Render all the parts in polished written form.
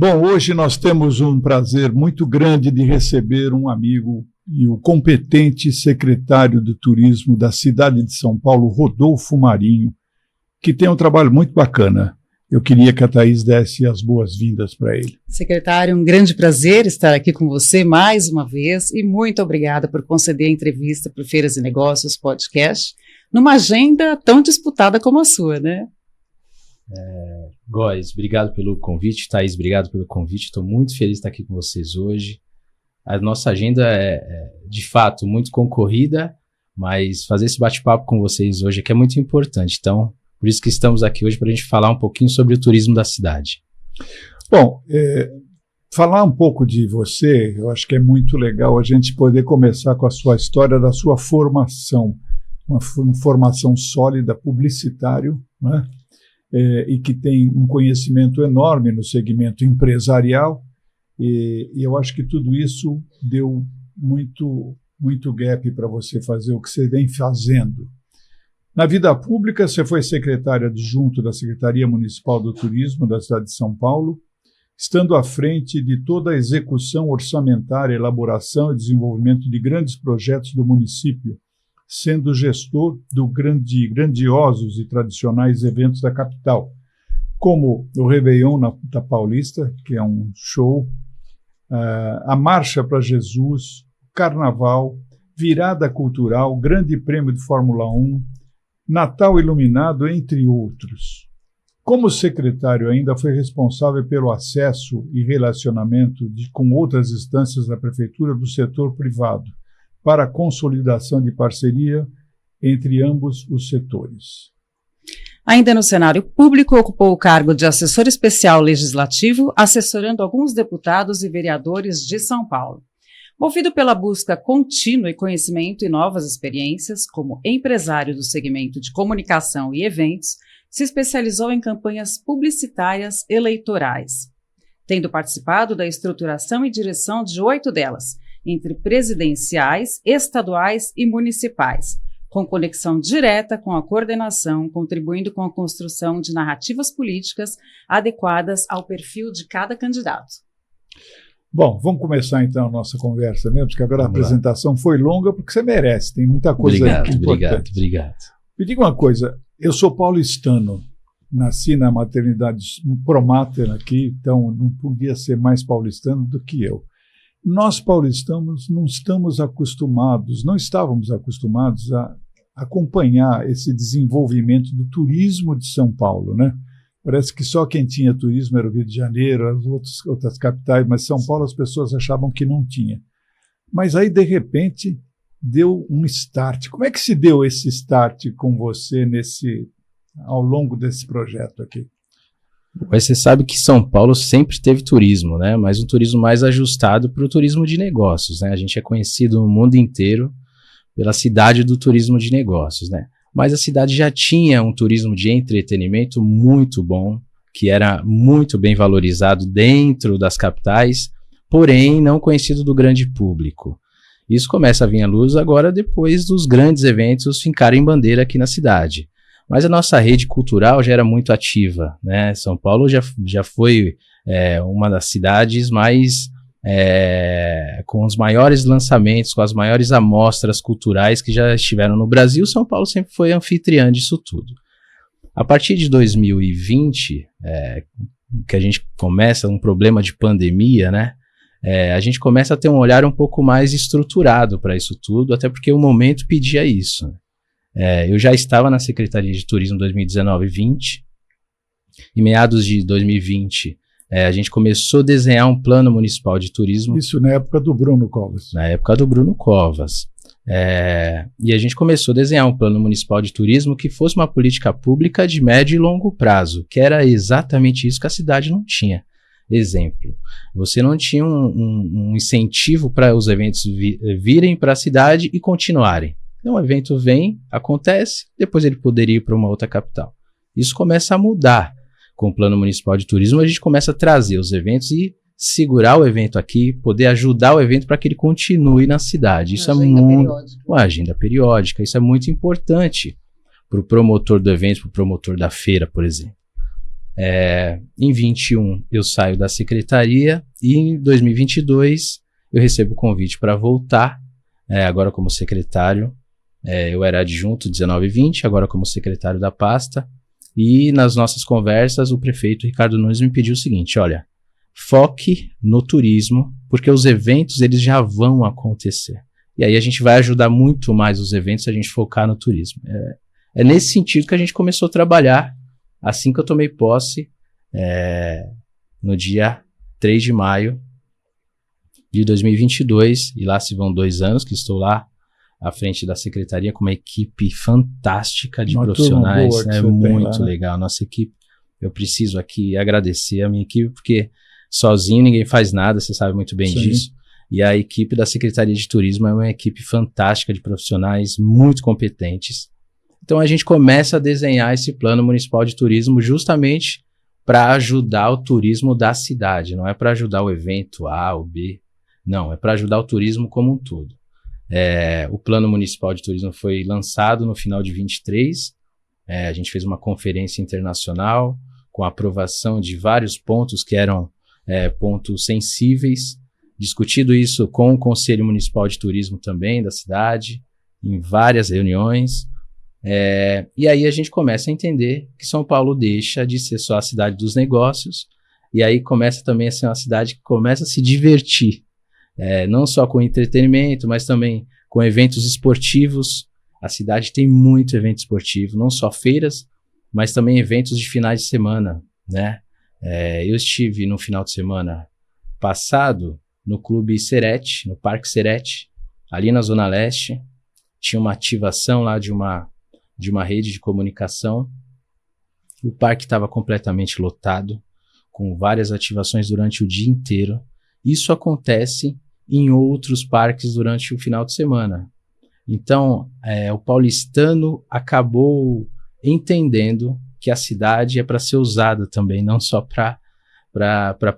Bom, hoje nós temos um prazer muito grande de receber um amigo e o competente secretário de Turismo da cidade de São Paulo, Rodolfo Marinho, que tem um trabalho muito bacana. Eu queria que a Thaís desse as boas-vindas para ele. Secretário, um grande prazer estar aqui com você mais uma vez e muito obrigada por conceder a entrevista para o Feiras e Negócios Podcast, numa agenda tão disputada como a sua, né? Góes, obrigado pelo convite. Thaís, obrigado pelo convite. Estou muito feliz de estar aqui com vocês hoje. A nossa agenda é de fato muito concorrida, mas fazer esse bate-papo com vocês hoje aqui é muito importante. Então, por isso que estamos aqui hoje para a gente falar um pouquinho sobre o turismo da cidade. Bom, falar um pouco de você, eu acho que é muito legal a gente poder começar com a sua história da sua formação, uma formação sólida, publicitário, né? E que tem um conhecimento enorme no segmento empresarial, e eu acho que tudo isso deu muito gap para você fazer o que você vem fazendo. Na vida pública, você foi secretário adjunto da Secretaria Municipal do Turismo da cidade de São Paulo, estando à frente de toda a execução orçamentária, elaboração e desenvolvimento de grandes projetos do município, sendo gestor do grandiosos e tradicionais eventos da capital, como o Réveillon da Paulista, que é um show, a Marcha para Jesus, Carnaval, Virada Cultural, Grande Prêmio de Fórmula 1, Natal Iluminado, entre outros. Como secretário, ainda foi responsável pelo acesso e relacionamento com outras instâncias da Prefeitura do setor privado, para a consolidação de parceria entre ambos os setores. Ainda no cenário público, ocupou o cargo de assessor especial legislativo, assessorando alguns deputados e vereadores de São Paulo. Movido pela busca contínua e conhecimento e novas experiências, como empresário do segmento de comunicação e eventos, se especializou em campanhas publicitárias eleitorais, tendo participado da estruturação e direção de 8 delas, entre presidenciais, estaduais e municipais, com conexão direta com a coordenação, contribuindo com a construção de narrativas políticas adequadas ao perfil de cada candidato. Bom, vamos começar então a nossa conversa mesmo, porque agora a apresentação foi longa, porque você merece, tem muita coisa importante. Obrigado. Me diga uma coisa, eu sou paulistano, nasci na maternidade Promater aqui, então não podia ser mais paulistano do que eu. Nós paulistanos não estávamos acostumados a acompanhar esse desenvolvimento do turismo de São Paulo, né? Parece que só quem tinha turismo era o Rio de Janeiro, as outras capitais, mas São Paulo as pessoas achavam que não tinha. Mas aí, de repente, deu um start. Como é que se deu esse start com você ao longo desse projeto aqui? Mas você sabe que São Paulo sempre teve turismo, né? Mas um turismo mais ajustado para o turismo de negócios, né? A gente é conhecido no mundo inteiro pela cidade do turismo de negócios, né? Mas a cidade já tinha um turismo de entretenimento muito bom, que era muito bem valorizado dentro das capitais, porém não conhecido do grande público. Isso começa a vir à luz agora depois dos grandes eventos fincarem bandeira aqui na cidade. Mas a nossa rede cultural já era muito ativa, né? São Paulo já foi uma das cidades mais com os maiores lançamentos, com as maiores amostras culturais que já estiveram no Brasil. São Paulo sempre foi anfitriã disso tudo. A partir de 2020, que a gente começa um problema de pandemia, né? A gente começa a ter um olhar um pouco mais estruturado para isso tudo, até porque o momento pedia isso. Eu já estava na Secretaria de Turismo em 2019 e 2020. Em meados de 2020, a gente começou a desenhar um plano municipal de turismo. Isso na época do Bruno Covas. Na época do Bruno Covas. E a gente começou a desenhar um plano municipal de turismo que fosse uma política pública de médio e longo prazo, que era exatamente isso que a cidade não tinha. Exemplo, você não tinha um incentivo para os eventos virem para a cidade e continuarem. Então, o evento vem, acontece, depois ele poderia ir para uma outra capital. Isso começa a mudar. Com o Plano Municipal de Turismo, a gente começa a trazer os eventos e segurar o evento aqui, poder ajudar o evento para que ele continue na cidade. Isso uma agenda periódica. Isso é muito importante para o promotor do evento, para o promotor da feira, por exemplo. Em 21 eu saio da secretaria e em 2022 eu recebo o convite para voltar, agora como secretário. Eu era adjunto 19 e 20, agora como secretário da pasta. E nas nossas conversas o prefeito Ricardo Nunes me pediu o seguinte: olha, foque no turismo, porque os eventos eles já vão acontecer. E aí a gente vai ajudar muito mais os eventos se a gente focar no turismo. É nesse sentido que a gente começou a trabalhar assim que eu tomei posse, no dia 3 de maio de 2022. E lá se vão 2 anos que estou lá à frente da secretaria com uma equipe fantástica de profissionais. É muito legal. Nossa equipe, eu preciso aqui agradecer a minha equipe, porque sozinho ninguém faz nada, você sabe muito bem disso. E a equipe da Secretaria de Turismo é uma equipe fantástica de profissionais muito competentes. Então a gente começa a desenhar esse plano municipal de turismo justamente para ajudar o turismo da cidade. Não é para ajudar o evento A ou B, não, é para ajudar o turismo como um todo. O plano municipal de turismo foi lançado no final de 23. A gente fez uma conferência internacional com a aprovação de vários pontos que eram pontos sensíveis. Discutido isso com o Conselho Municipal de Turismo também da cidade, em várias reuniões. E aí a gente começa a entender que São Paulo deixa de ser só a cidade dos negócios, e aí começa também a ser uma cidade que começa a se divertir, não só com entretenimento, mas também com eventos esportivos. A cidade tem muito evento esportivo, não só feiras, mas também eventos de finais de semana, né? Eu estive no final de semana passado no Clube Serete, no Parque Serete, ali na Zona Leste. Tinha uma ativação lá de uma rede de comunicação. O parque estava completamente lotado, com várias ativações durante o dia inteiro. Isso acontece em outros parques durante o final de semana. Então, o paulistano acabou entendendo que a cidade é para ser usada também, não só para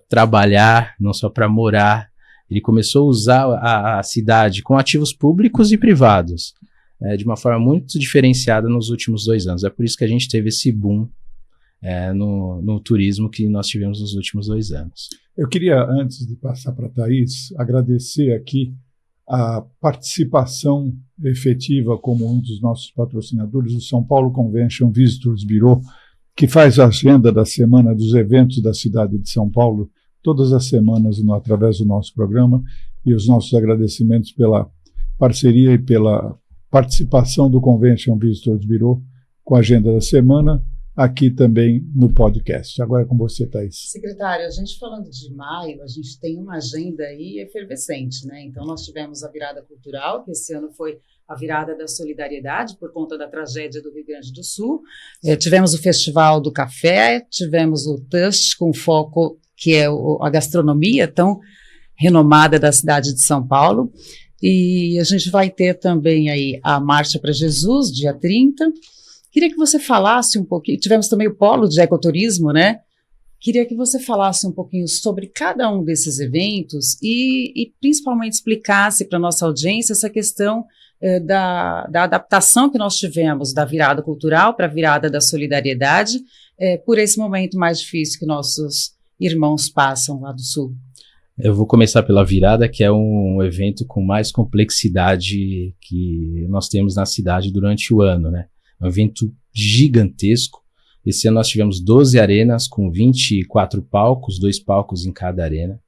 trabalhar, não só para morar. Ele começou a usar a cidade com ativos públicos e privados, de uma forma muito diferenciada nos últimos 2 anos. É por isso que a gente teve esse boom no turismo que nós tivemos nos últimos 2 anos. Eu queria, antes de passar para a Thaís, agradecer aqui a participação efetiva como um dos nossos patrocinadores, o São Paulo Convention Visitors Bureau, que faz a agenda da semana dos eventos da cidade de São Paulo, todas as semanas através do nosso programa, e os nossos agradecimentos pela parceria e pela participação do Convention Visitors Bureau com a agenda da semana, aqui também no podcast. Agora é com você, Thaís. Secretário, a gente falando de maio, a gente tem uma agenda aí efervescente, né? Então nós tivemos a virada cultural, que esse ano foi a virada da solidariedade por conta da tragédia do Rio Grande do Sul. Tivemos o Festival do Café, tivemos o TUST com foco que é a gastronomia tão renomada da cidade de São Paulo. E a gente vai ter também aí a Marcha para Jesus, dia 30. Queria que você falasse um pouquinho, tivemos também o polo de ecoturismo, né? Queria que você falasse um pouquinho sobre cada um desses eventos e principalmente explicasse para a nossa audiência essa questão da adaptação que nós tivemos da virada cultural para a virada da solidariedade, por esse momento mais difícil que nossos irmãos passam lá do Sul. Eu vou começar pela virada, que é um evento com mais complexidade que nós temos na cidade durante o ano, né? Um evento gigantesco. Esse ano nós tivemos 12 arenas com 24 palcos, 2 palcos em cada arena.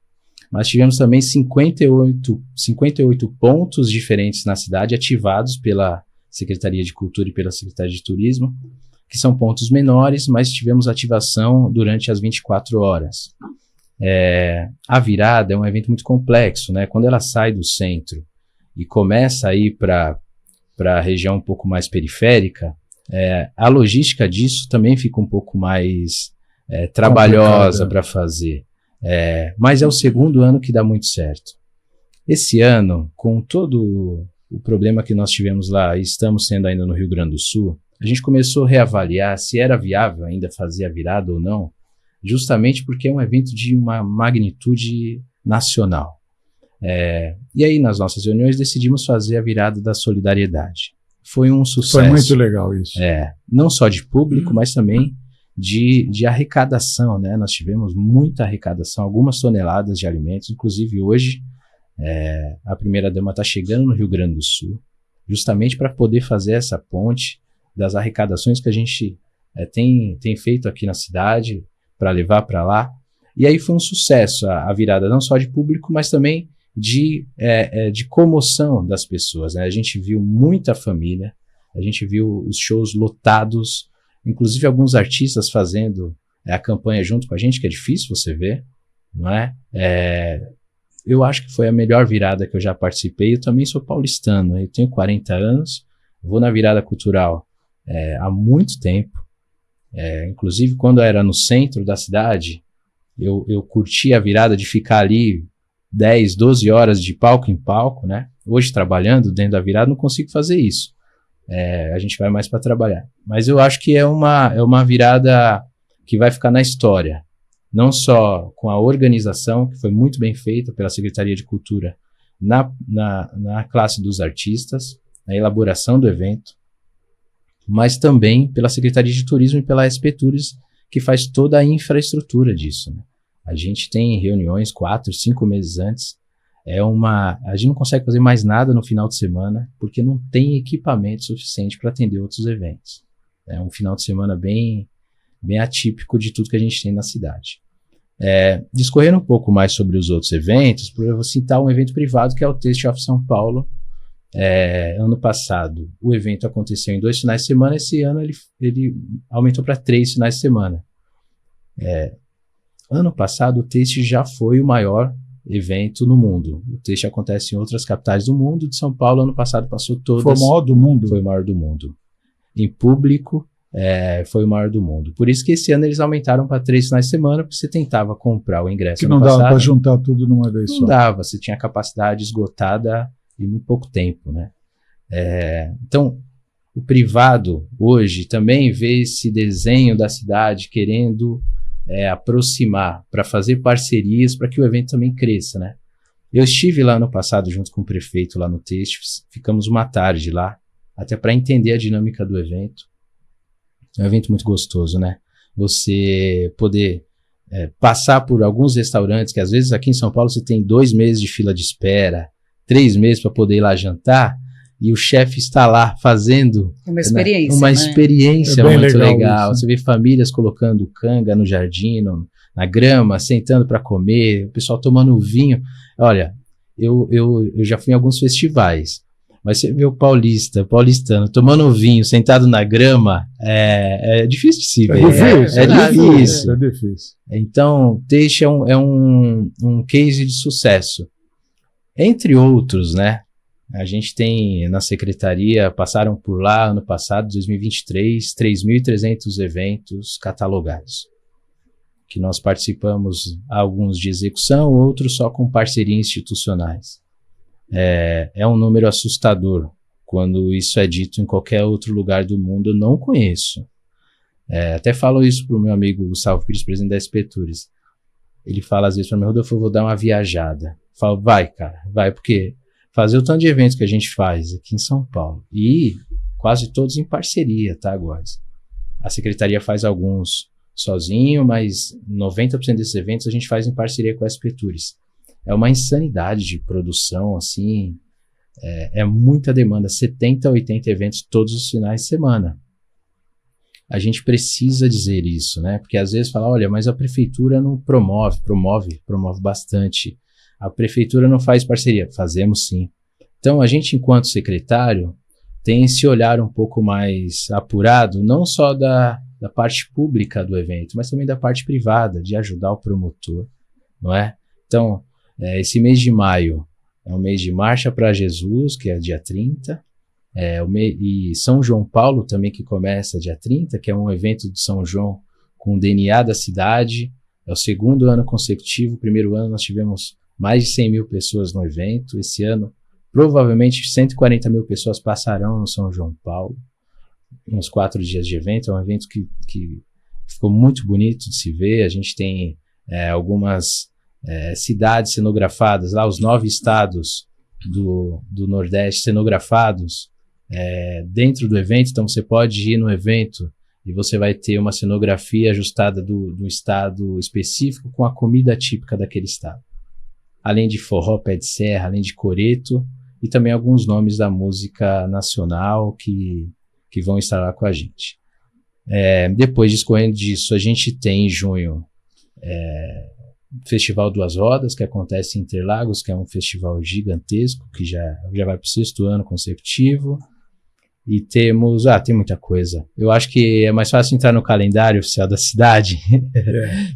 Mas tivemos também 58 pontos diferentes na cidade, ativados pela Secretaria de Cultura e pela Secretaria de Turismo, que são pontos menores, mas tivemos ati-vação durante as 24 horas. A virada é um evento muito complexo, né? Quando ela sai do centro e começa a ir para a região um pouco mais periférica, a logística disso também fica um pouco mais trabalhosa para fazer. Mas é o segundo ano que dá muito certo. Esse ano, com todo o problema que nós tivemos lá e estamos tendo ainda no Rio Grande do Sul, a gente começou a reavaliar se era viável ainda fazer a virada ou não, justamente porque é um evento de uma magnitude nacional. E aí, nas nossas reuniões, decidimos fazer a virada da solidariedade. Foi um sucesso. Foi muito legal isso. Não só de público, mas também de arrecadação, né? Nós tivemos muita arrecadação, algumas toneladas de alimentos, inclusive hoje a primeira-dama está chegando no Rio Grande do Sul, justamente para poder fazer essa ponte das arrecadações que a gente tem feito aqui na cidade, para levar para lá. E aí foi um sucesso a virada, não só de público, mas também de comoção das pessoas, né? A gente viu muita família, a gente viu os shows lotados, inclusive alguns artistas fazendo a campanha junto com a gente, que é difícil você ver, não é? Eu acho que foi a melhor virada que eu já participei. Eu também sou paulistano, eu tenho 40 anos, vou na virada cultural há muito tempo, inclusive quando eu era no centro da cidade, eu curti a virada de ficar ali 10, 12 horas de palco em palco, né? Hoje, trabalhando dentro da virada, não consigo fazer isso. A gente vai mais para trabalhar. Mas eu acho que é uma virada que vai ficar na história. Não só com a organização, que foi muito bem feita pela Secretaria de Cultura na classe dos artistas, na elaboração do evento, mas também pela Secretaria de Turismo e pela SP Tours, que faz toda a infraestrutura disso, né? A gente tem reuniões 4, 5 meses antes. A gente não consegue fazer mais nada no final de semana, porque não tem equipamento suficiente para atender outros eventos. É um final de semana bem atípico de tudo que a gente tem na cidade. Discorrendo um pouco mais sobre os outros eventos, eu vou citar um evento privado que é o Taste of São Paulo. Ano passado o evento aconteceu em 2 finais de semana, esse ano ele aumentou para 3 finais de semana. Ano passado o Taste já foi o maior evento no mundo. O Taste acontece em outras capitais do mundo, de São Paulo ano passado passou todas. Foi o maior do mundo? Foi o maior do mundo. Em público, foi o maior do mundo. Por isso que esse ano eles aumentaram para 3 finais de semana, porque você tentava comprar o ingresso que não dava para juntar tudo numa vez só. Não dava, você tinha a capacidade esgotada em muito pouco tempo, né? Então, o privado hoje também vê esse desenho da cidade querendo aproximar, para fazer parcerias para que o evento também cresça, né? Eu estive lá no passado junto com o prefeito lá no Taste, ficamos uma tarde lá, até para entender a dinâmica do evento. É um evento muito gostoso, né? Você poder passar por alguns restaurantes, que às vezes aqui em São Paulo você tem 2 meses de fila de espera, 3 meses para poder ir lá jantar, e o chefe está lá fazendo uma experiência, uma experiência muito legal. Isso. Você vê famílias colocando canga no jardim, na grama, sentando para comer, o pessoal tomando vinho. Olha, eu já fui em alguns festivais, mas você vê o paulistano tomando vinho, sentado na grama, é difícil de se ver. É difícil. Então, Taste é um case de sucesso. Entre outros, né? A gente tem na secretaria, passaram por lá ano passado, 2023, 3.300 eventos catalogados, que nós participamos, alguns de execução, outros só com parcerias institucionais. É um número assustador quando isso é dito em qualquer outro lugar do mundo. Eu não conheço. Até falo isso para o meu amigo Gustavo Pires, presidente da SP Tours. Ele fala às vezes para mim: Rodolfo, eu vou dar uma viajada. Eu falo: vai, cara, vai, porque fazer o tanto de eventos que a gente faz aqui em São Paulo, e quase todos em parceria, tá, Góes? A secretaria faz alguns sozinho, mas 90% desses eventos a gente faz em parceria com a SP Tours. É uma insanidade de produção, assim, é muita demanda, 70, 80 eventos todos os finais de semana. A gente precisa dizer isso, né? Porque às vezes fala: olha, mas a prefeitura não promove bastante. A prefeitura não faz parceria. Fazemos sim. Então, a gente, enquanto secretário, tem esse olhar um pouco mais apurado, não só da parte pública do evento, mas também da parte privada, de ajudar o promotor, não é? Então, esse mês de maio é um mês de Marcha para Jesus, que é dia 30, e São João Paulo também, que começa dia 30, que é um evento de São João com o DNA da cidade. É o 2º ano consecutivo. O primeiro ano nós tivemos mais de 100 mil pessoas no evento. Esse ano, provavelmente 140 mil pessoas passarão no São João Paulo, uns 4 dias de evento. É um evento que ficou muito bonito de se ver. A gente tem algumas cidades cenografadas, lá os 9 estados do Nordeste cenografados dentro do evento. Então você pode ir no evento e você vai ter uma cenografia ajustada do estado específico com a comida típica daquele estado. Além de forró, pé de serra, além de coreto, e também alguns nomes da música nacional que vão estar lá com a gente. Depois, discorrendo disso, a gente tem em junho Festival Duas Rodas, que acontece em Interlagos, que é um festival gigantesco, que já vai para o 6º ano consecutivo. E temos... tem muita coisa. Eu acho que é mais fácil entrar no calendário oficial da cidade,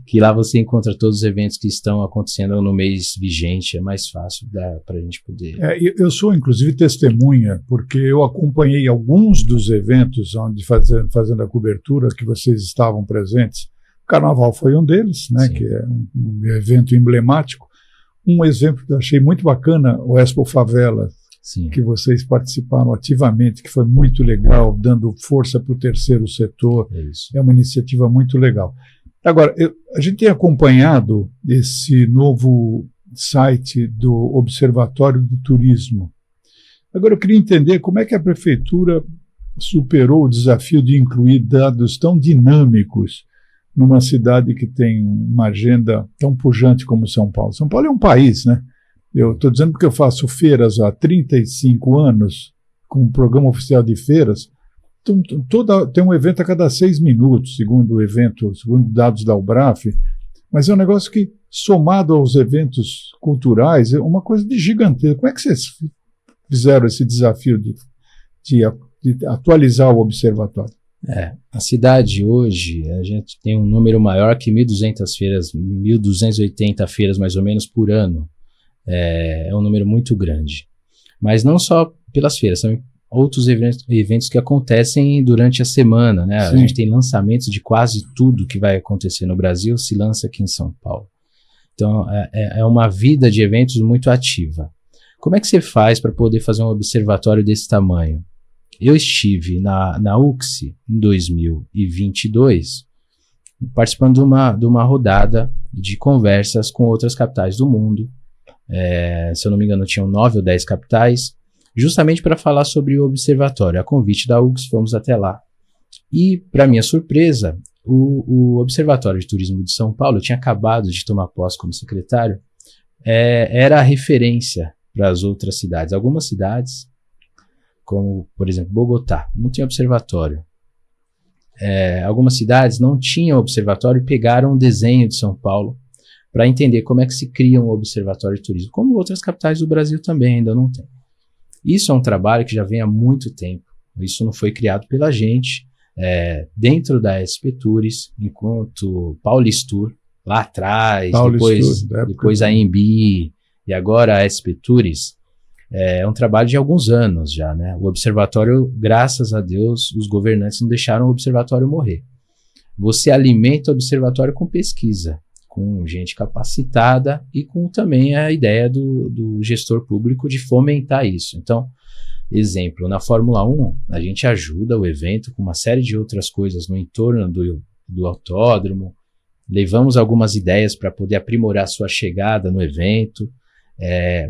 que lá você encontra todos os eventos que estão acontecendo no mês vigente. É mais fácil para a gente poder... Eu sou, inclusive, testemunha, porque eu acompanhei alguns dos eventos onde fazendo a cobertura que vocês estavam presentes. O Carnaval foi um deles, né, que é um evento emblemático. Um exemplo que eu achei muito bacana, o Expo Favela, Sim. que vocês participaram ativamente, que foi muito legal, dando força para o terceiro setor. É uma iniciativa muito legal. Agora, a gente tem acompanhado esse novo site do Observatório do Turismo. Agora, eu queria entender como é que a Prefeitura superou o desafio de incluir dados tão dinâmicos numa cidade que tem uma agenda tão pujante como São Paulo. São Paulo é um país, né? Eu estou dizendo porque eu faço feiras há 35 anos, com um programa oficial de feiras. Então, tem um evento a cada 6 minutos, segundo dados da UBRAF, mas é um negócio que, somado aos eventos culturais, é uma coisa de gigantesco. Como é que vocês fizeram esse desafio de atualizar o observatório? A cidade hoje, a gente tem um número maior que 1.200 feiras, 1.280 feiras mais ou menos por ano. É um número muito grande. Mas não só pelas feiras, também outros eventos que acontecem durante a semana, né? A gente tem lançamentos de quase tudo que vai acontecer no Brasil, se lança aqui em São Paulo. Então, é uma vida de eventos muito ativa. Como é que você faz para poder fazer um observatório desse tamanho? Eu estive na UXE em 2022, participando de uma rodada de conversas com outras capitais do mundo. Se eu não me engano, tinham 9 ou 10 capitais, justamente para falar sobre o observatório. A convite da UXE, fomos até lá. E, para minha surpresa, o Observatório de Turismo de São Paulo, eu tinha acabado de tomar posse como secretário, era a referência para as outras cidades. Algumas cidades, como, por exemplo, Bogotá, não tinha observatório. Algumas cidades não tinham observatório e pegaram um desenho de São Paulo para entender como é que se cria um observatório de turismo, como outras capitais do Brasil também ainda não tem. Isso é um trabalho que já vem há muito tempo. Isso não foi criado pela gente, dentro da SP Tours, enquanto Paulistur, lá atrás, depois a AMB e agora a SP Tours, é um trabalho de alguns anos já, né? O observatório, graças a Deus, os governantes não deixaram o observatório morrer. Você alimenta o observatório com pesquisa, com gente capacitada e com também a ideia do gestor público de fomentar isso. Então, exemplo, na Fórmula 1, a gente ajuda o evento com uma série de outras coisas no entorno do autódromo, levamos algumas ideias para poder aprimorar sua chegada no evento,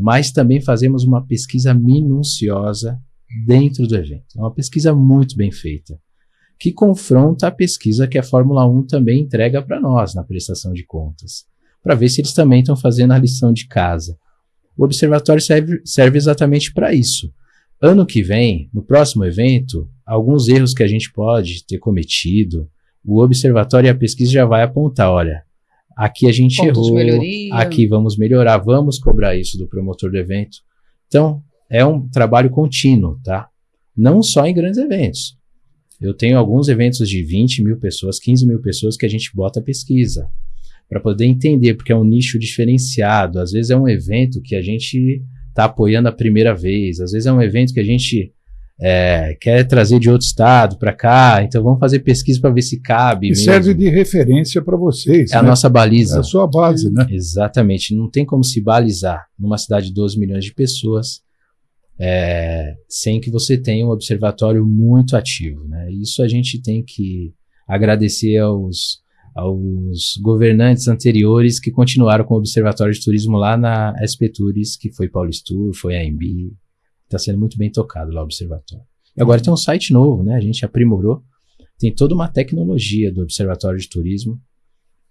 mas também fazemos uma pesquisa minuciosa dentro do evento. É uma pesquisa muito bem feita, que confronta a pesquisa que a Fórmula 1 também entrega para nós na prestação de contas, para ver se eles também estão fazendo a lição de casa. O observatório serve exatamente para isso. Ano que vem, no próximo evento, alguns erros que a gente pode ter cometido, o observatório e a pesquisa já vai apontar, olha, aqui a gente errou, aqui vamos melhorar, vamos cobrar isso do promotor do evento. Então, é um trabalho contínuo, tá? Não só em grandes eventos. Eu tenho alguns eventos de 20 mil pessoas, 15 mil pessoas que a gente bota pesquisa para poder entender, porque é um nicho diferenciado. Às vezes é um evento que a gente está apoiando a primeira vez, às vezes é um evento que a gente quer trazer de outro estado para cá, então vamos fazer pesquisa para ver se cabe. E mesmo. Serve de referência para vocês. É a nossa baliza. É a sua base, né? Exatamente. Não tem como se balizar numa cidade de 12 milhões de pessoas sem que você tenha um observatório muito ativo, né? Isso a gente tem que agradecer aos governantes anteriores que continuaram com o Observatório de Turismo lá na SP Tours, que foi Paulistur, foi a AMB. Está sendo muito bem tocado lá o observatório. E agora tem um site novo, né? A gente aprimorou. tem toda uma tecnologia do Observatório de Turismo.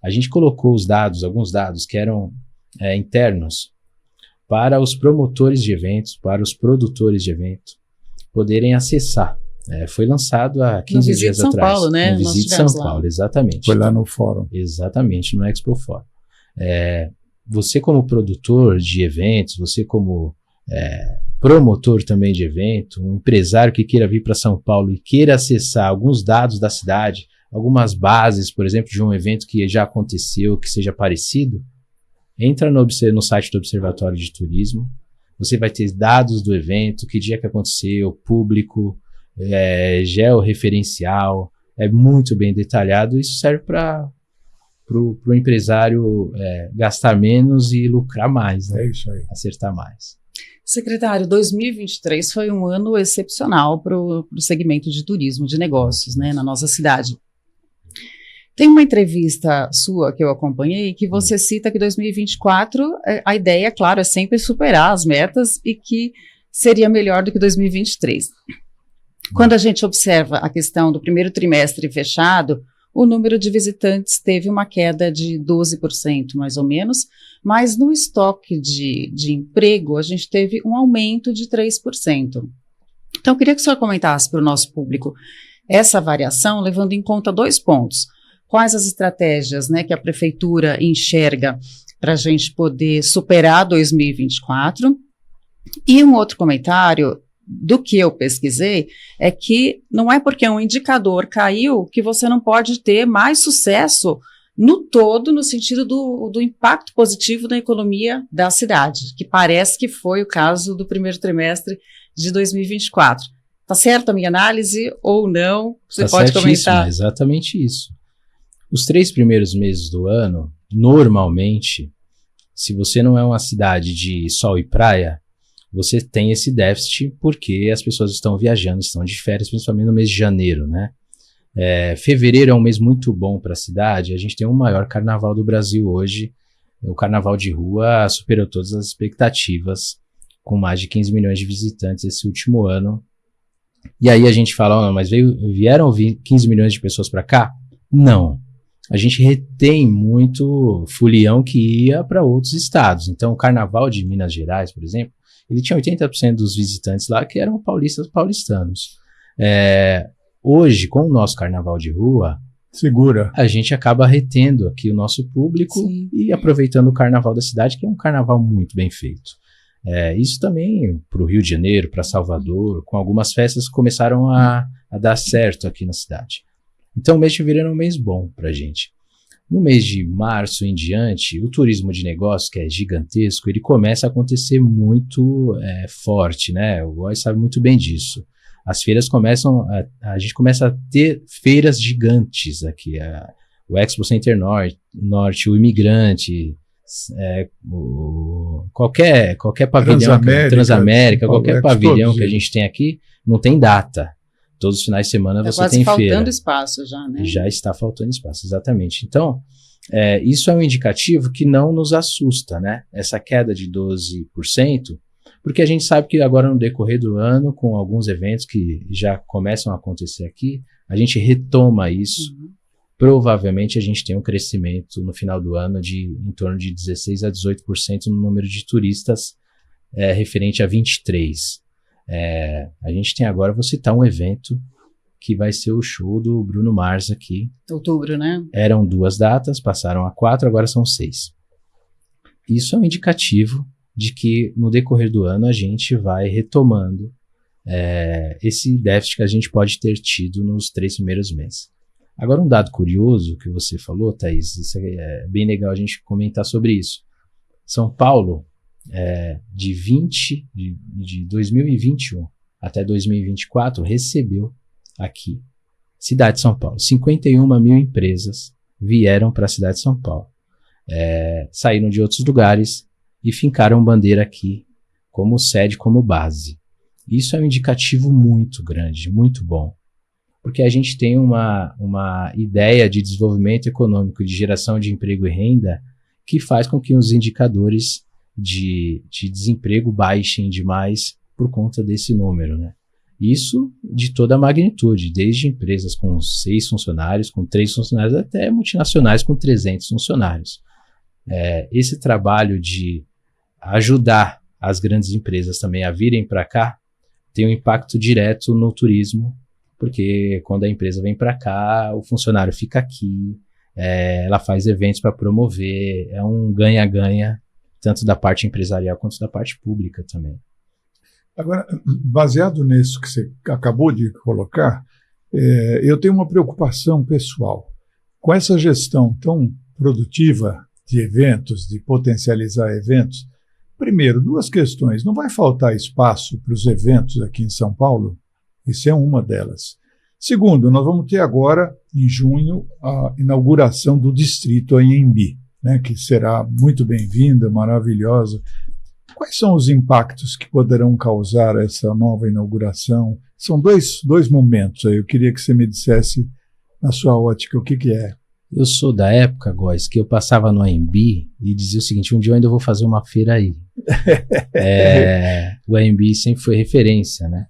A gente colocou alguns dados que eram internos para os promotores de eventos, para os produtores de eventos poderem acessar. Foi lançado há 15 dias atrás. No Visite São Paulo, né? No Visite São Paulo, exatamente. Foi lá no fórum. Exatamente, no Expo Fórum. Você como produtor de eventos, você como promotor também de evento, um empresário que queira vir para São Paulo e queira acessar alguns dados da cidade, algumas bases, por exemplo, de um evento que já aconteceu, que seja parecido, entra no site do Observatório de Turismo, você vai ter dados do evento, que dia que aconteceu, público, georreferencial, é muito bem detalhado. Isso serve para o empresário gastar menos e lucrar mais, né? É isso aí. Acertar mais. Secretário, 2023 foi um ano excepcional para o segmento de turismo, de negócios, né, na nossa cidade. Tem uma entrevista sua que eu acompanhei que você cita que 2024, a ideia, claro, é sempre superar as metas e que seria melhor do que 2023. Quando a gente observa a questão do primeiro trimestre fechado, o número de visitantes teve uma queda de 12%, mais ou menos, mas no estoque de emprego a gente teve um aumento de 3%. Então, eu queria que o senhor comentasse para o nosso público essa variação, levando em conta 2 pontos. Quais as estratégias, né, que a Prefeitura enxerga para a gente poder superar 2024? E um outro comentário do que eu pesquisei é que não é porque um indicador caiu que você não pode ter mais sucesso no todo, no sentido do impacto positivo na economia da cidade, que parece que foi o caso do primeiro trimestre de 2024. Está certo a minha análise ou não? Você pode comentar. Exatamente isso. Os 3 primeiros meses do ano, normalmente, se você não é uma cidade de sol e praia, você tem esse déficit porque as pessoas estão viajando, estão de férias, principalmente no mês de janeiro, né? Fevereiro é um mês muito bom para a cidade. A gente tem o maior carnaval do Brasil hoje. O carnaval de rua superou todas as expectativas, com mais de 15 milhões de visitantes esse último ano. E aí a gente fala, mas vieram 15 milhões de pessoas para cá? Não. A gente retém muito folião que ia para outros estados. Então, o carnaval de Minas Gerais, por exemplo, ele tinha 80% dos visitantes lá que eram paulistanos. Hoje, com o nosso carnaval de rua, a gente acaba retendo aqui o nosso público. Sim. E aproveitando o carnaval da cidade, que é um carnaval muito bem feito. Isso também para o Rio de Janeiro, para Salvador, com algumas festas começaram a dar certo aqui na cidade. Então, o mês de fevereiro é um mês bom para a gente. No mês de março em diante, o turismo de negócios, que é gigantesco, ele começa a acontecer muito forte, né? O Góis sabe muito bem disso. As feiras a gente começa a ter feiras gigantes aqui. O Expo Center Norte, o Imigrante, qualquer pavilhão, Transamérica, qualquer pavilhão que a gente tem aqui, não tem data. Todos os finais de semana você tem feira. Está quase faltando espaço já, né? Já está faltando espaço, exatamente. Então, isso é um indicativo que não nos assusta, né? Essa queda de 12%, porque a gente sabe que agora no decorrer do ano, com alguns eventos que já começam a acontecer aqui, a gente retoma isso. Uhum. Provavelmente a gente tem um crescimento no final do ano de em torno de 16% a 18% no número de turistas referente a 23%. A gente tem agora, vou citar um evento que vai ser o show do Bruno Mars aqui. Outubro, né? Eram 2 datas, passaram a 4, agora são 6. Isso é um indicativo de que no decorrer do ano a gente vai retomando esse déficit que a gente pode ter tido nos 3 primeiros meses. Agora, um dado curioso que você falou, Thaís, isso é bem legal a gente comentar sobre isso. São Paulo, de 2021 até 2024, recebeu aqui, cidade de São Paulo, 51 mil empresas vieram para a cidade de São Paulo. Saíram de outros lugares e fincaram bandeira aqui como sede, como base. Isso é um indicativo muito grande, muito bom, porque a gente tem uma ideia de desenvolvimento econômico, de geração de emprego e renda, que faz com que os indicadores de desemprego baixem demais por conta desse número, né? Isso de toda a magnitude, desde empresas com 6 funcionários, com 3 funcionários, até multinacionais com 300 funcionários. Esse trabalho de ajudar as grandes empresas também a virem para cá tem um impacto direto no turismo, porque quando a empresa vem para cá, o funcionário fica aqui, ela faz eventos para promover, é um ganha-ganha, tanto da parte empresarial quanto da parte pública também. Agora, baseado nisso que você acabou de colocar, eu tenho uma preocupação pessoal. Com essa gestão tão produtiva de eventos, de potencializar eventos, primeiro, 2 questões. Não vai faltar espaço para os eventos aqui em São Paulo? Isso é uma delas. Segundo, nós vamos ter agora, em junho, a inauguração do Distrito Anhembi, né, que será muito bem-vinda, maravilhosa. Quais são os impactos que poderão causar essa nova inauguração? São dois momentos aí. Eu queria que você me dissesse, na sua ótica, o que é. Eu sou da época, Góes, que eu passava no Anhembi e dizia o seguinte: um dia eu ainda vou fazer uma feira aí. O Anhembi sempre foi referência, né?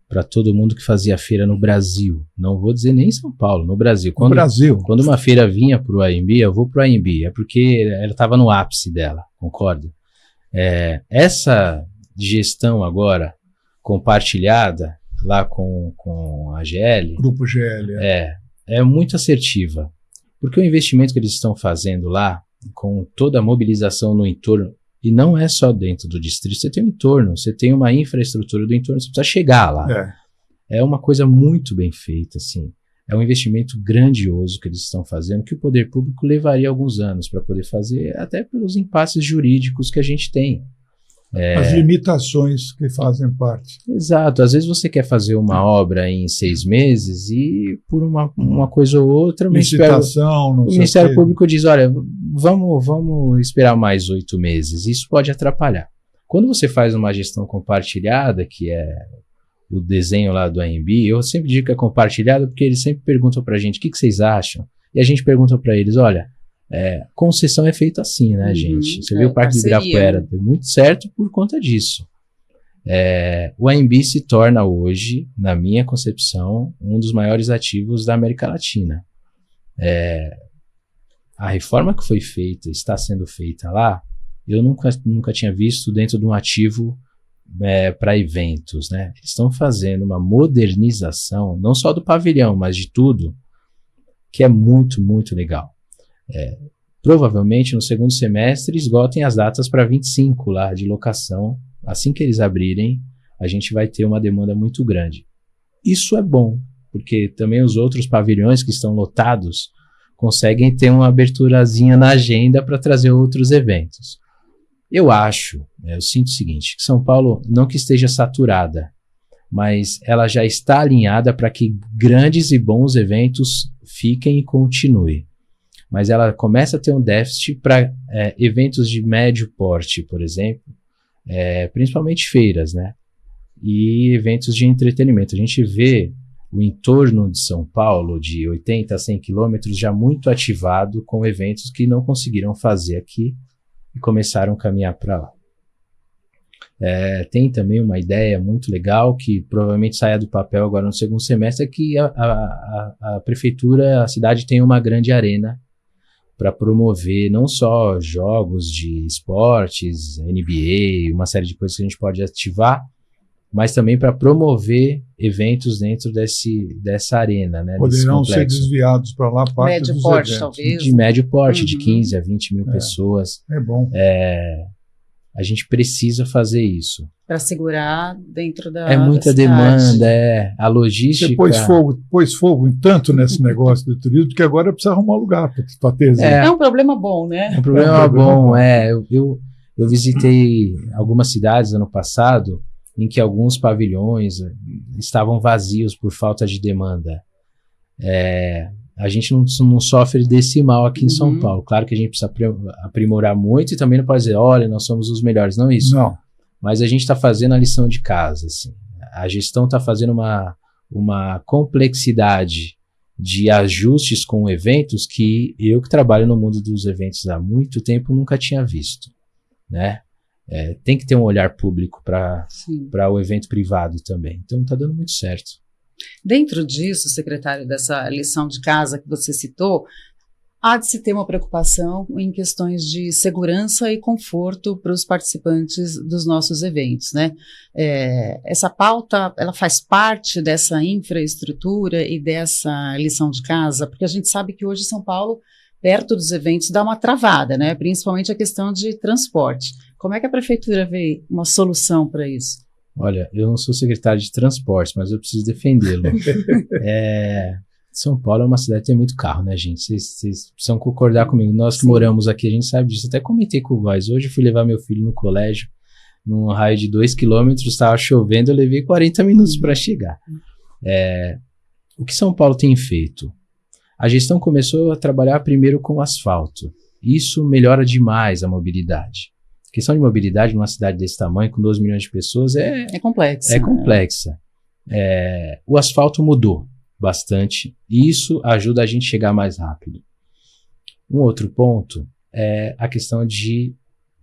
Para todo mundo que fazia feira no Brasil. Não vou dizer nem em São Paulo, no Brasil. Quando uma feira vinha para o Anhembi, eu vou para o Anhembi. É porque ela estava no ápice dela, concorda? Essa gestão agora compartilhada lá com a GL, Grupo GL, é muito assertiva, porque o investimento que eles estão fazendo lá, com toda a mobilização no entorno, e não é só dentro do distrito, você tem um entorno, você tem uma infraestrutura do entorno, você precisa chegar lá. É uma coisa muito bem feita, assim. É um investimento grandioso que eles estão fazendo, que o poder público levaria alguns anos para poder fazer, até pelos impasses jurídicos que a gente tem. As limitações que fazem parte. Exato. Às vezes você quer fazer uma obra em 6 meses e por uma coisa ou outra o Ministério Público diz, olha, vamos esperar mais 8 meses. Isso pode atrapalhar. Quando você faz uma gestão compartilhada, que é o desenho lá do Anhembi, eu sempre digo que é compartilhado porque eles sempre perguntam pra gente o que vocês acham, e a gente pergunta pra eles, olha, concessão é feita assim, né, gente? Você viu o Parque de Ibirapuera, deu muito certo por conta disso. O Anhembi se torna hoje, na minha concepção, um dos maiores ativos da América Latina. A reforma que foi feita, está sendo feita lá, eu nunca tinha visto dentro de um ativo para eventos, né? Eles estão fazendo uma modernização, não só do pavilhão, mas de tudo, que é muito, muito legal. Provavelmente no segundo semestre esgotem as datas para 25 lá de locação. Assim que eles abrirem, a gente vai ter uma demanda muito grande. Isso é bom, porque também os outros pavilhões que estão lotados conseguem ter uma aberturazinha na agenda para trazer outros eventos. Eu sinto o seguinte, que São Paulo não que esteja saturada, mas ela já está alinhada para que grandes e bons eventos fiquem e continuem. Mas ela começa a ter um déficit para eventos de médio porte, por exemplo, principalmente feiras, né? E eventos de entretenimento. A gente vê o entorno de São Paulo, de 80 a 100 quilômetros, já muito ativado com eventos que não conseguiram fazer aqui e começaram a caminhar para lá. Tem também uma ideia muito legal que provavelmente saia do papel agora no segundo semestre, é que a prefeitura, a cidade tem uma grande arena para promover não só jogos de esportes, NBA, uma série de coisas que a gente pode ativar, mas também para promover eventos dentro dessa arena, né? Poderão ser desviados para lá parte médio dos porte, eventos. talvez. De médio porte, de 15 a 20 mil pessoas. É bom. A gente precisa fazer isso. Para segurar dentro da muita da demanda, a logística. Você pôs fogo tanto nesse negócio do turismo que agora precisa arrumar um lugar para ter. É um problema bom, né? É um problema bom. Eu visitei algumas cidades ano passado em que alguns pavilhões estavam vazios por falta de demanda. A gente não sofre desse mal aqui em São Paulo. Claro que a gente precisa aprimorar muito e também não pode dizer, olha, nós somos os melhores. Não é isso. Não. Mas a gente está fazendo a lição de casa. Assim. A gestão está fazendo uma complexidade de ajustes com eventos que eu, que trabalho no mundo dos eventos há muito tempo, nunca tinha visto, né? tem que ter um olhar público para o evento privado também. Então está dando muito certo. Dentro disso, secretário, dessa lição de casa que você citou, há de se ter uma preocupação em questões de segurança e conforto para os participantes dos nossos eventos, né? Essa pauta, ela faz parte dessa infraestrutura e dessa lição de casa, porque a gente sabe que hoje São Paulo, perto dos eventos, dá uma travada, né? Principalmente a questão de transporte. Como é que a prefeitura vê uma solução para isso? Olha, eu não sou secretário de transportes, mas eu preciso defendê-lo. São Paulo é uma cidade que tem muito carro, né, gente? Vocês precisam concordar comigo. Nós que moramos aqui, a gente sabe disso. Até comentei com o Góes. Hoje eu fui levar meu filho no colégio, num raio de 2 quilômetros, estava chovendo, eu levei 40 minutos para chegar. O que São Paulo tem feito? A gestão começou a trabalhar primeiro com asfalto. Isso melhora demais a mobilidade. A questão de mobilidade numa cidade desse tamanho, com 12 milhões de pessoas, é complexa. É complexa. O asfalto mudou bastante, e isso ajuda a gente a chegar mais rápido. Um outro ponto é a questão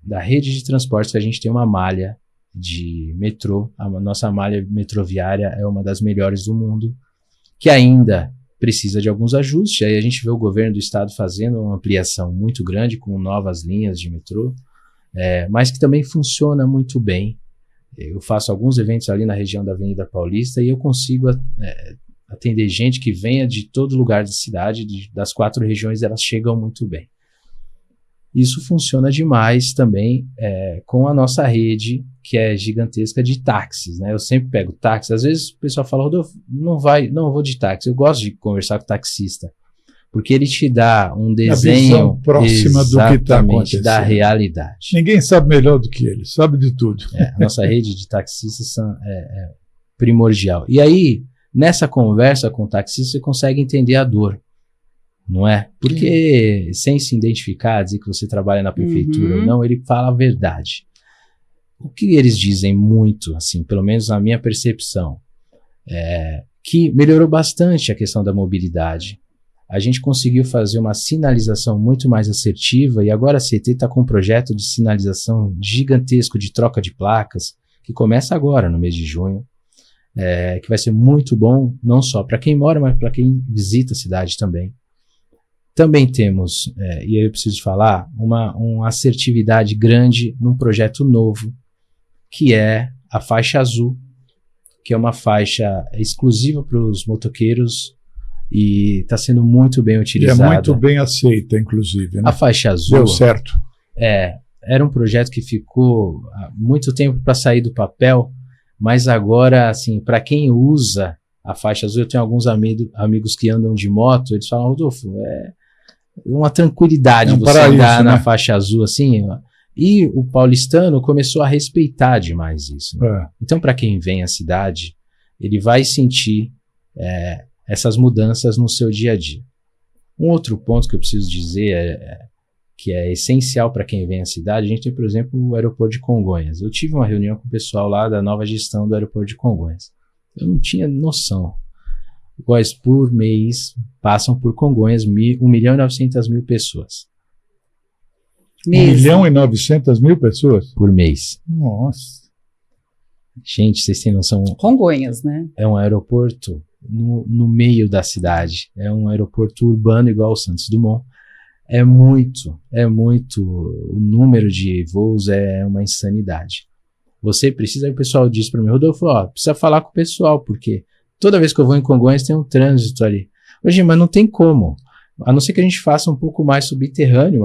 da rede de transportes, que a gente tem uma malha de metrô, a nossa malha metroviária é uma das melhores do mundo, que ainda precisa de alguns ajustes, aí a gente vê o governo do estado fazendo uma ampliação muito grande, com novas linhas de metrô, mas que também funciona muito bem. Eu faço alguns eventos ali na região da Avenida Paulista e eu consigo atender gente que venha de todo lugar da cidade, das 4 regiões, elas chegam muito bem. Isso funciona demais também com a nossa rede, que é gigantesca, de táxis, né? Eu sempre pego táxi, às vezes o pessoal fala, Rodolfo, não eu vou de táxi. Eu gosto de conversar com o taxista, porque ele te dá um desenho próxima do que está acontecendo, da realidade. Ninguém sabe melhor do que ele, sabe de tudo. A nossa rede de taxistas é primordial. E aí, nessa conversa com o taxista, você consegue entender a dor, não é? Porque sem se identificar, dizer que você trabalha na prefeitura ou não, ele fala a verdade. O que eles dizem muito, assim, pelo menos na minha percepção, que melhorou bastante a questão da mobilidade. A gente conseguiu fazer uma sinalização muito mais assertiva e agora a CT está com um projeto de sinalização gigantesco de troca de placas, que começa agora, no mês de junho. Que vai ser muito bom, não só para quem mora, mas para quem visita a cidade também. Também temos, e aí eu preciso falar, uma assertividade grande num projeto novo, que é a faixa azul, que é uma faixa exclusiva para os motoqueiros e está sendo muito bem utilizada. E é muito bem aceita, inclusive, né? A faixa azul... Deu certo. Era um projeto que ficou há muito tempo para sair do papel, mas agora, assim, para quem usa a faixa azul, eu tenho alguns amigos que andam de moto, eles falam, Rodolfo, uma tranquilidade você andar na faixa azul, assim, e o paulistano começou a respeitar demais isso. Né? Então, para quem vem à cidade, ele vai sentir essas mudanças no seu dia a dia. Um outro ponto que eu preciso dizer que é essencial para quem vem à cidade, a gente tem, por exemplo, o aeroporto de Congonhas. Eu tive uma reunião com o pessoal lá da nova gestão do aeroporto de Congonhas. Eu não tinha noção. Góes, por mês, passam por Congonhas 1.900.000 pessoas. 1.900.000 pessoas? Por mês. Nossa. Gente, vocês têm noção? Congonhas, né? É um aeroporto no meio da cidade. É um aeroporto urbano igual ao Santos Dumont. É muito. O número de voos é uma insanidade. Você precisa, o pessoal diz para mim, Rodolfo, precisa falar com o pessoal, porque toda vez que eu vou em Congonhas tem um trânsito ali. Hoje, mas não tem como. A não ser que a gente faça um pouco mais subterrâneo,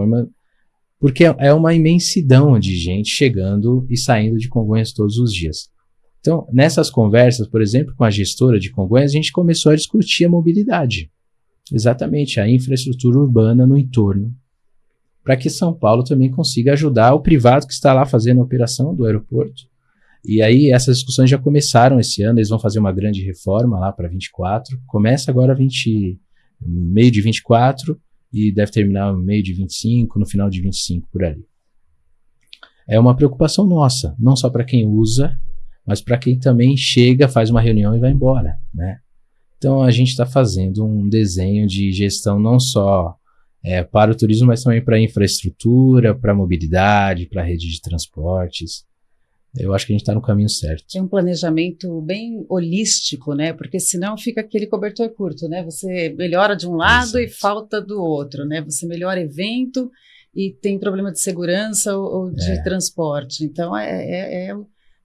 porque é uma imensidão de gente chegando e saindo de Congonhas todos os dias. Então, nessas conversas, por exemplo, com a gestora de Congonhas, a gente começou a discutir a mobilidade. Exatamente, a infraestrutura urbana no entorno, para que São Paulo também consiga ajudar o privado que está lá fazendo a operação do aeroporto. E aí essas discussões já começaram esse ano, eles vão fazer uma grande reforma lá para 24, começa agora meio de 24 e deve terminar no meio de 25, no final de 25, por ali. É uma preocupação nossa, não só para quem usa, mas para quem também chega, faz uma reunião e vai embora, né? Então a gente está fazendo um desenho de gestão não só para o turismo, mas também para a infraestrutura, para a mobilidade, para a rede de transportes. Eu acho que a gente está no caminho certo. Tem um planejamento bem holístico, né? Porque senão fica aquele cobertor curto, né? Você melhora de um lado e falta do outro, né? Você melhora evento e tem problema de segurança ou de transporte. Então, é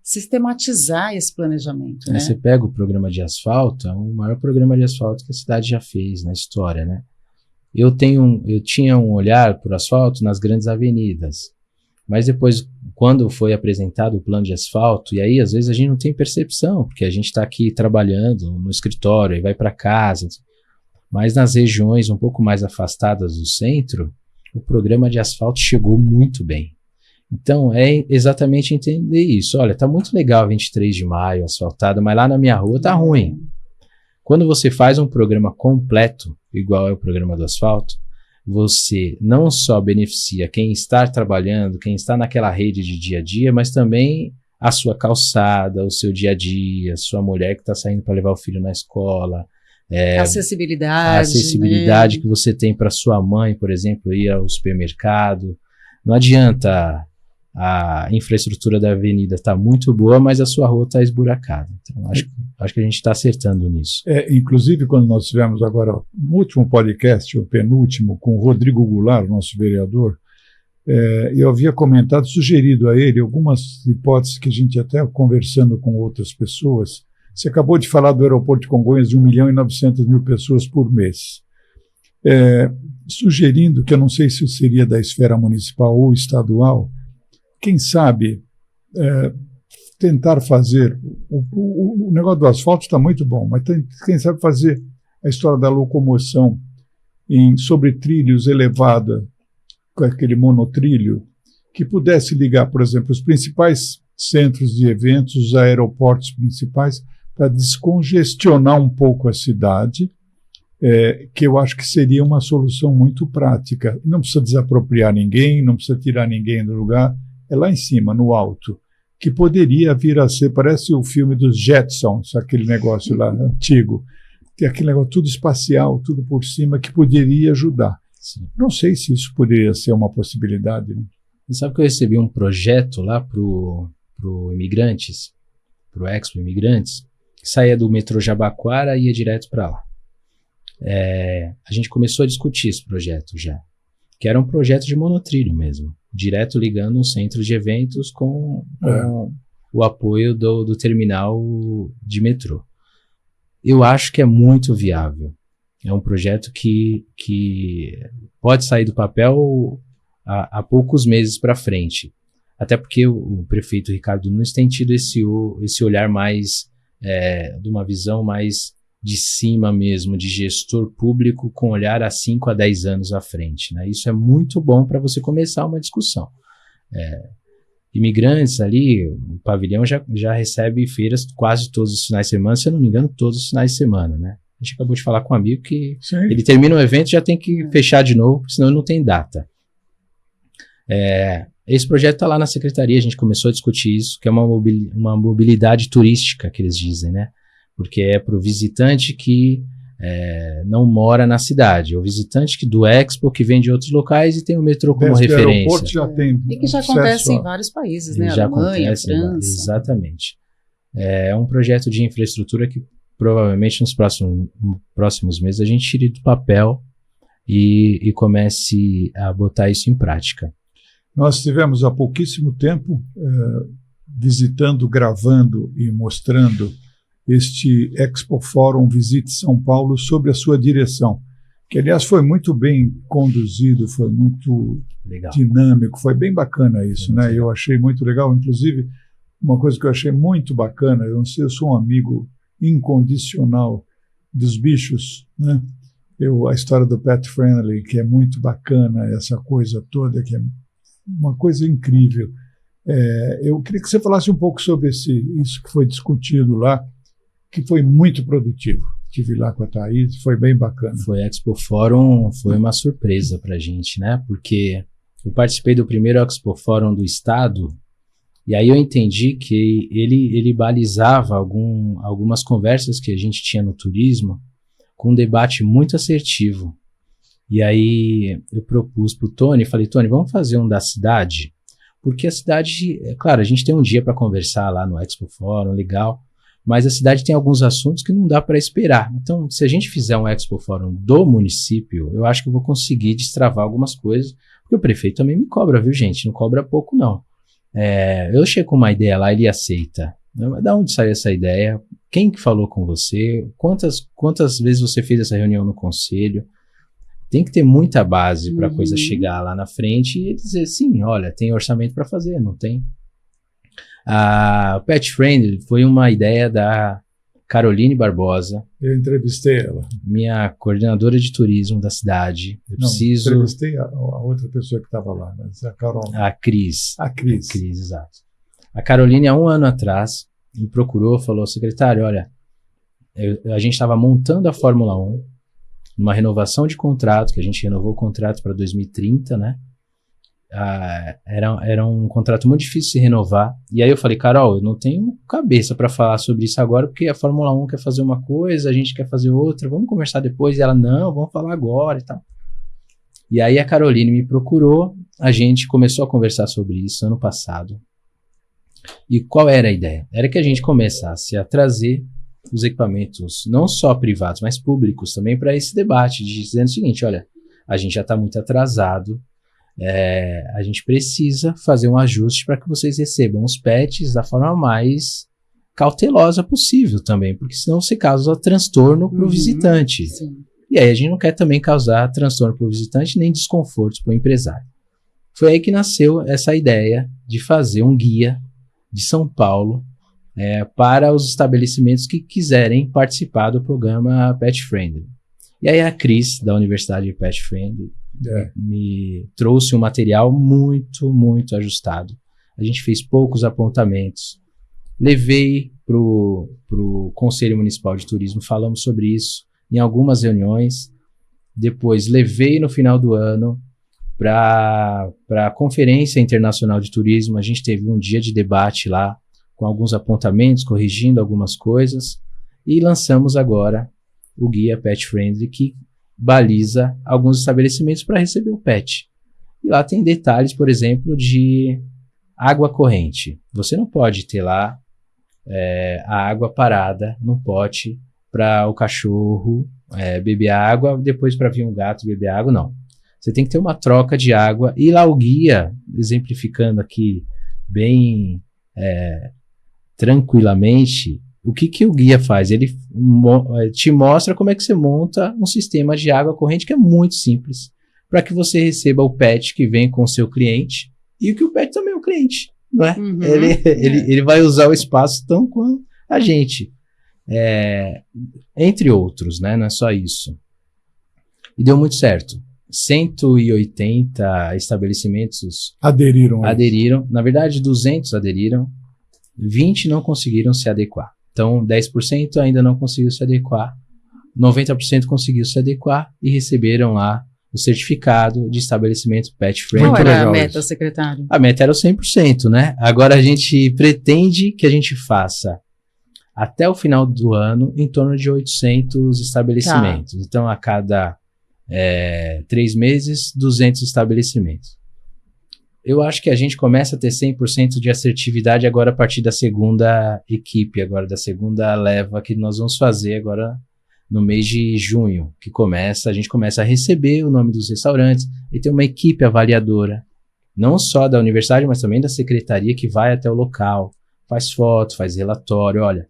sistematizar esse planejamento, né? Você pega o programa de asfalto, é o maior programa de asfalto que a cidade já fez na história, né? Eu tinha um olhar por asfalto nas grandes avenidas, mas depois, quando foi apresentado o plano de asfalto, e aí às vezes a gente não tem percepção, porque a gente está aqui trabalhando no escritório e vai para casa, mas nas regiões um pouco mais afastadas do centro, o programa de asfalto chegou muito bem. Então é exatamente entender isso. Olha, tá muito legal 23 de maio asfaltado, mas lá na minha rua tá ruim. Quando você faz um programa completo, igual é o programa do asfalto, você não só beneficia quem está trabalhando, quem está naquela rede de dia a dia, mas também a sua calçada, o seu dia a dia, a sua mulher que está saindo para levar o filho na escola. Acessibilidade. A acessibilidade, né, que você tem para sua mãe, por exemplo, ir ao supermercado. Não adianta a infraestrutura da avenida estar muito boa, mas a sua rua está esburacada. Então, acho que a gente está acertando nisso. Inclusive, quando nós tivemos agora no último podcast, o penúltimo, com o Rodrigo Goulart, nosso vereador, eu havia comentado, sugerido a ele algumas hipóteses que a gente até conversando com outras pessoas. Você acabou de falar do aeroporto de Congonhas de 1.900.000 pessoas por mês. Sugerindo, que eu não sei se seria da esfera municipal ou estadual, quem sabe tentar fazer, o negócio do asfalto está muito bom, mas quem sabe fazer a história da locomoção sobre trilhos elevada, com aquele monotrilho, que pudesse ligar, por exemplo, os principais centros de eventos, os aeroportos principais, para descongestionar um pouco a cidade, que eu acho que seria uma solução muito prática. Não precisa desapropriar ninguém, não precisa tirar ninguém do lugar, é lá em cima, no alto, que poderia vir a ser, parece o filme dos Jetsons, aquele negócio lá antigo, que é aquele negócio tudo espacial, tudo por cima, que poderia ajudar. Sim. Não sei se isso poderia ser uma possibilidade. Né? Você sabe que eu recebi um projeto lá pro Imigrantes, pro Expo Imigrantes, que saía do metrô Jabaquara e ia direto para lá. A gente começou a discutir esse projeto já, que era um projeto de monotrilho mesmo, direto ligando um centro de eventos com o apoio do terminal de metrô. Eu acho que é muito viável. É um projeto que pode sair do papel há poucos meses para frente. Até porque o prefeito Ricardo Nunes tem tido esse olhar mais, de uma visão mais de cima mesmo, de gestor público com olhar há 5 a 10 anos à frente. Né? Isso é muito bom para você começar uma discussão. Imigrantes ali, o pavilhão já recebe feiras quase todos os finais de semana, se eu não me engano, todos os finais de semana, né? A gente acabou de falar com um amigo que ele termina o evento e já tem que fechar de novo, senão não tem data. Esse projeto está lá na secretaria, a gente começou a discutir isso, que é uma mobilidade turística, que eles dizem, né? Porque é para o visitante que não mora na cidade, o visitante do Expo, que vem de outros locais e tem o metrô como referência. O aeroporto já tem e que já acontece em vários países, né? Alemanha, França. Exatamente. É um projeto de infraestrutura que provavelmente nos próximos meses a gente tire do papel e comece a botar isso em prática. Nós tivemos há pouquíssimo tempo visitando, gravando e mostrando este Expo Fórum Visite São Paulo sob a sua direção, que aliás foi muito bem conduzido, foi muito legal, dinâmico, foi bem bacana isso, né? Eu achei muito legal, inclusive uma coisa que eu achei muito bacana, eu não sei, eu sou um amigo incondicional dos bichos, né? A história do Pet Friendly, que é muito bacana, essa coisa toda, que é uma coisa incrível. Eu queria que você falasse um pouco sobre isso que foi discutido lá, que foi muito produtivo. Estive lá com a Thaís, foi bem bacana. Foi Expo Fórum, foi uma surpresa para a gente, né? Porque eu participei do primeiro Expo Fórum do Estado, e aí eu entendi que ele balizava algumas conversas que a gente tinha no turismo com um debate muito assertivo. E aí eu propus pro Tony, falei, Tony, vamos fazer um da cidade? Porque a cidade, é claro, a gente tem um dia para conversar lá no Expo Forum, legal, mas a cidade tem alguns assuntos que não dá para esperar. Então, se a gente fizer um Expo Forum do município, eu acho que eu vou conseguir destravar algumas coisas, porque o prefeito também me cobra, viu, gente? Não cobra pouco, não. Eu chego com uma ideia lá, ele aceita. Mas da onde saiu essa ideia? Quem que falou com você? Quantas vezes você fez essa reunião no conselho? Tem que ter muita base para a coisa chegar lá na frente e dizer, sim, olha, tem orçamento para fazer, não tem? A Pet Friendly foi uma ideia da Caroline Barbosa. Eu entrevistei ela. Minha coordenadora de turismo da cidade. Entrevistei a outra pessoa que estava lá, mas a Carol. A Cris. A Cris, exato. A Caroline, há um ano atrás, me procurou, falou, secretário, olha, a gente estava montando a Fórmula 1, numa renovação de contrato, que a gente renovou o contrato para 2030, né? Era um contrato muito difícil de se renovar. E aí eu falei, Carol, eu não tenho cabeça para falar sobre isso agora, porque a Fórmula 1 quer fazer uma coisa, a gente quer fazer outra, vamos conversar depois. E ela, não, vamos falar agora e tal. E aí a Caroline me procurou, a gente começou a conversar sobre isso ano passado. E qual era a ideia? Era que a gente começasse a trazer os equipamentos, não só privados, mas públicos também, para esse debate, dizendo o seguinte, olha, a gente já está muito atrasado, a gente precisa fazer um ajuste para que vocês recebam os pets da forma mais cautelosa possível também, porque senão você causa transtorno para o visitante. Sim. E aí a gente não quer também causar transtorno para o visitante, nem desconfortos para o empresário. Foi aí que nasceu essa ideia de fazer um guia de São Paulo para os estabelecimentos que quiserem participar do programa Pet Friendly. E aí a Cris, da Universidade Pet Friendly, me trouxe um material muito, muito ajustado. A gente fez poucos apontamentos. Levei para o Conselho Municipal de Turismo, falamos sobre isso em algumas reuniões. Depois levei no final do ano para a Conferência Internacional de Turismo. A gente teve um dia de debate lá, com alguns apontamentos, corrigindo algumas coisas, e lançamos agora o Guia Pet Friendly, que baliza alguns estabelecimentos para receber o pet. E lá tem detalhes, por exemplo, de água corrente. Você não pode ter lá a água parada no pote para o cachorro beber água, depois para vir um gato beber água, não. Você tem que ter uma troca de água, e lá o guia, exemplificando aqui bem tranquilamente, o que o guia faz? Ele te mostra como é que você monta um sistema de água corrente que é muito simples, para que você receba o pet que vem com o seu cliente, e que o pet também é um cliente, não é? Ele vai usar o espaço tão quanto a gente. Entre outros, né? Não é só isso. E deu muito certo. 180 estabelecimentos aderiram. Na verdade, 200 aderiram, 20 não conseguiram se adequar. Então, 10% ainda não conseguiu se adequar, 90% conseguiu se adequar e receberam lá o certificado de estabelecimento Pet Friendly. Qual era a meta, secretário? A meta era o 100%, né? Agora a gente pretende que a gente faça até o final do ano em torno de 800 estabelecimentos. Tá. Então, a cada 3 meses, 200 estabelecimentos. Eu acho que a gente começa a ter 100% de assertividade agora a partir da segunda equipe, agora da segunda leva que nós vamos fazer agora no mês de junho, que a gente começa a receber o nome dos restaurantes e tem uma equipe avaliadora, não só da universidade, mas também da secretaria, que vai até o local, faz foto, faz relatório, olha,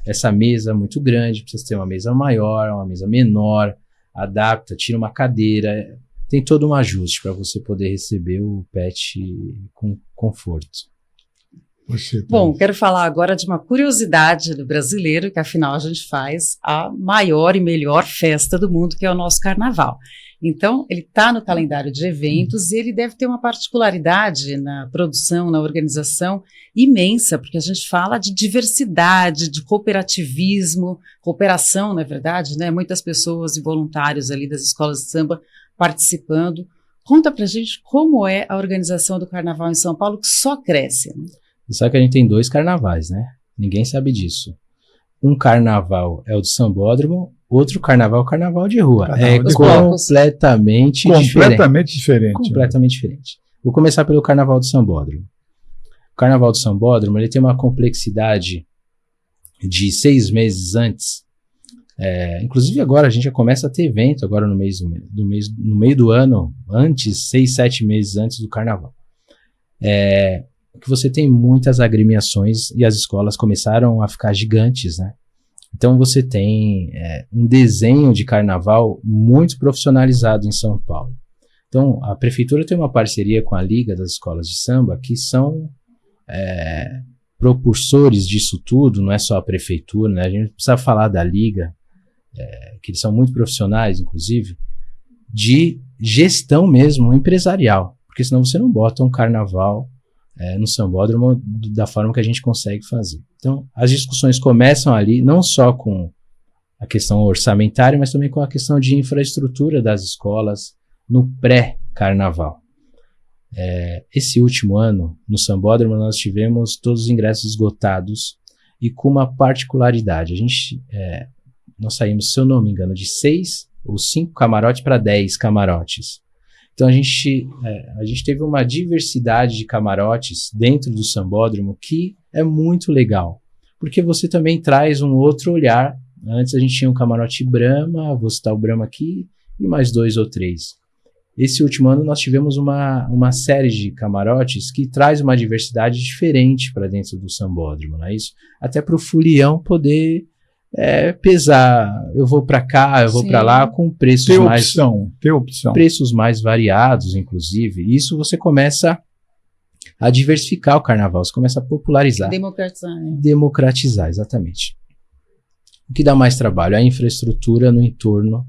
essa mesa é muito grande, precisa ter uma mesa maior, uma mesa menor, adapta, tira uma cadeira. Tem todo um ajuste para você poder receber o pet com conforto. Bom, quero falar agora de uma curiosidade do brasileiro, que afinal a gente faz a maior e melhor festa do mundo, que é o nosso carnaval. Então, ele está no calendário de eventos e ele deve ter uma particularidade na produção, na organização imensa, porque a gente fala de diversidade, de cooperativismo, cooperação, na verdade, né? Muitas pessoas e voluntários ali das escolas de samba participando. Conta pra gente como é a organização do carnaval em São Paulo, que só cresce, né? Você sabe que a gente tem 2 carnavais, né? Ninguém sabe disso. Um carnaval é o do Sambódromo outro carnaval, carnaval de rua. Carnaval de rua. Completamente diferente. Completamente diferente. Vou começar pelo Carnaval do Sambódromo. O Carnaval do Sambódromo, ele tem uma complexidade de 6 meses antes. Inclusive agora a gente já começa a ter evento agora no meio do ano, antes, 6, 7 meses antes do Carnaval. Que você tem muitas agremiações e as escolas começaram a ficar gigantes, né? Então você tem um desenho de carnaval muito profissionalizado em São Paulo. Então a prefeitura tem uma parceria com a Liga das Escolas de Samba, que são propulsores disso tudo, não é só a prefeitura, né? A gente precisa falar da Liga, que eles são muito profissionais, inclusive, de gestão mesmo empresarial, porque senão você não bota um carnaval no Sambódromo da forma que a gente consegue fazer. Então, as discussões começam ali, não só com a questão orçamentária, mas também com a questão de infraestrutura das escolas no pré-carnaval. Esse último ano, no Sambódromo, nós tivemos todos os ingressos esgotados e com uma particularidade. Nós saímos, se eu não me engano, de 6 ou 5 camarotes para 10 camarotes. Então a gente teve uma diversidade de camarotes dentro do Sambódromo que é muito legal, porque você também traz um outro olhar. Antes a gente tinha um camarote Brahma, vou citar o Brahma aqui, e mais 2 ou 3. Esse último ano nós tivemos uma série de camarotes que traz uma diversidade diferente para dentro do Sambódromo, não é isso? Até para o folião poder pesar, eu vou para cá, eu vou para lá, com preços ter opção. Preços mais variados, inclusive. Isso você começa a diversificar o carnaval, você começa a popularizar. Democratizar, exatamente. O que dá mais trabalho? A infraestrutura no entorno,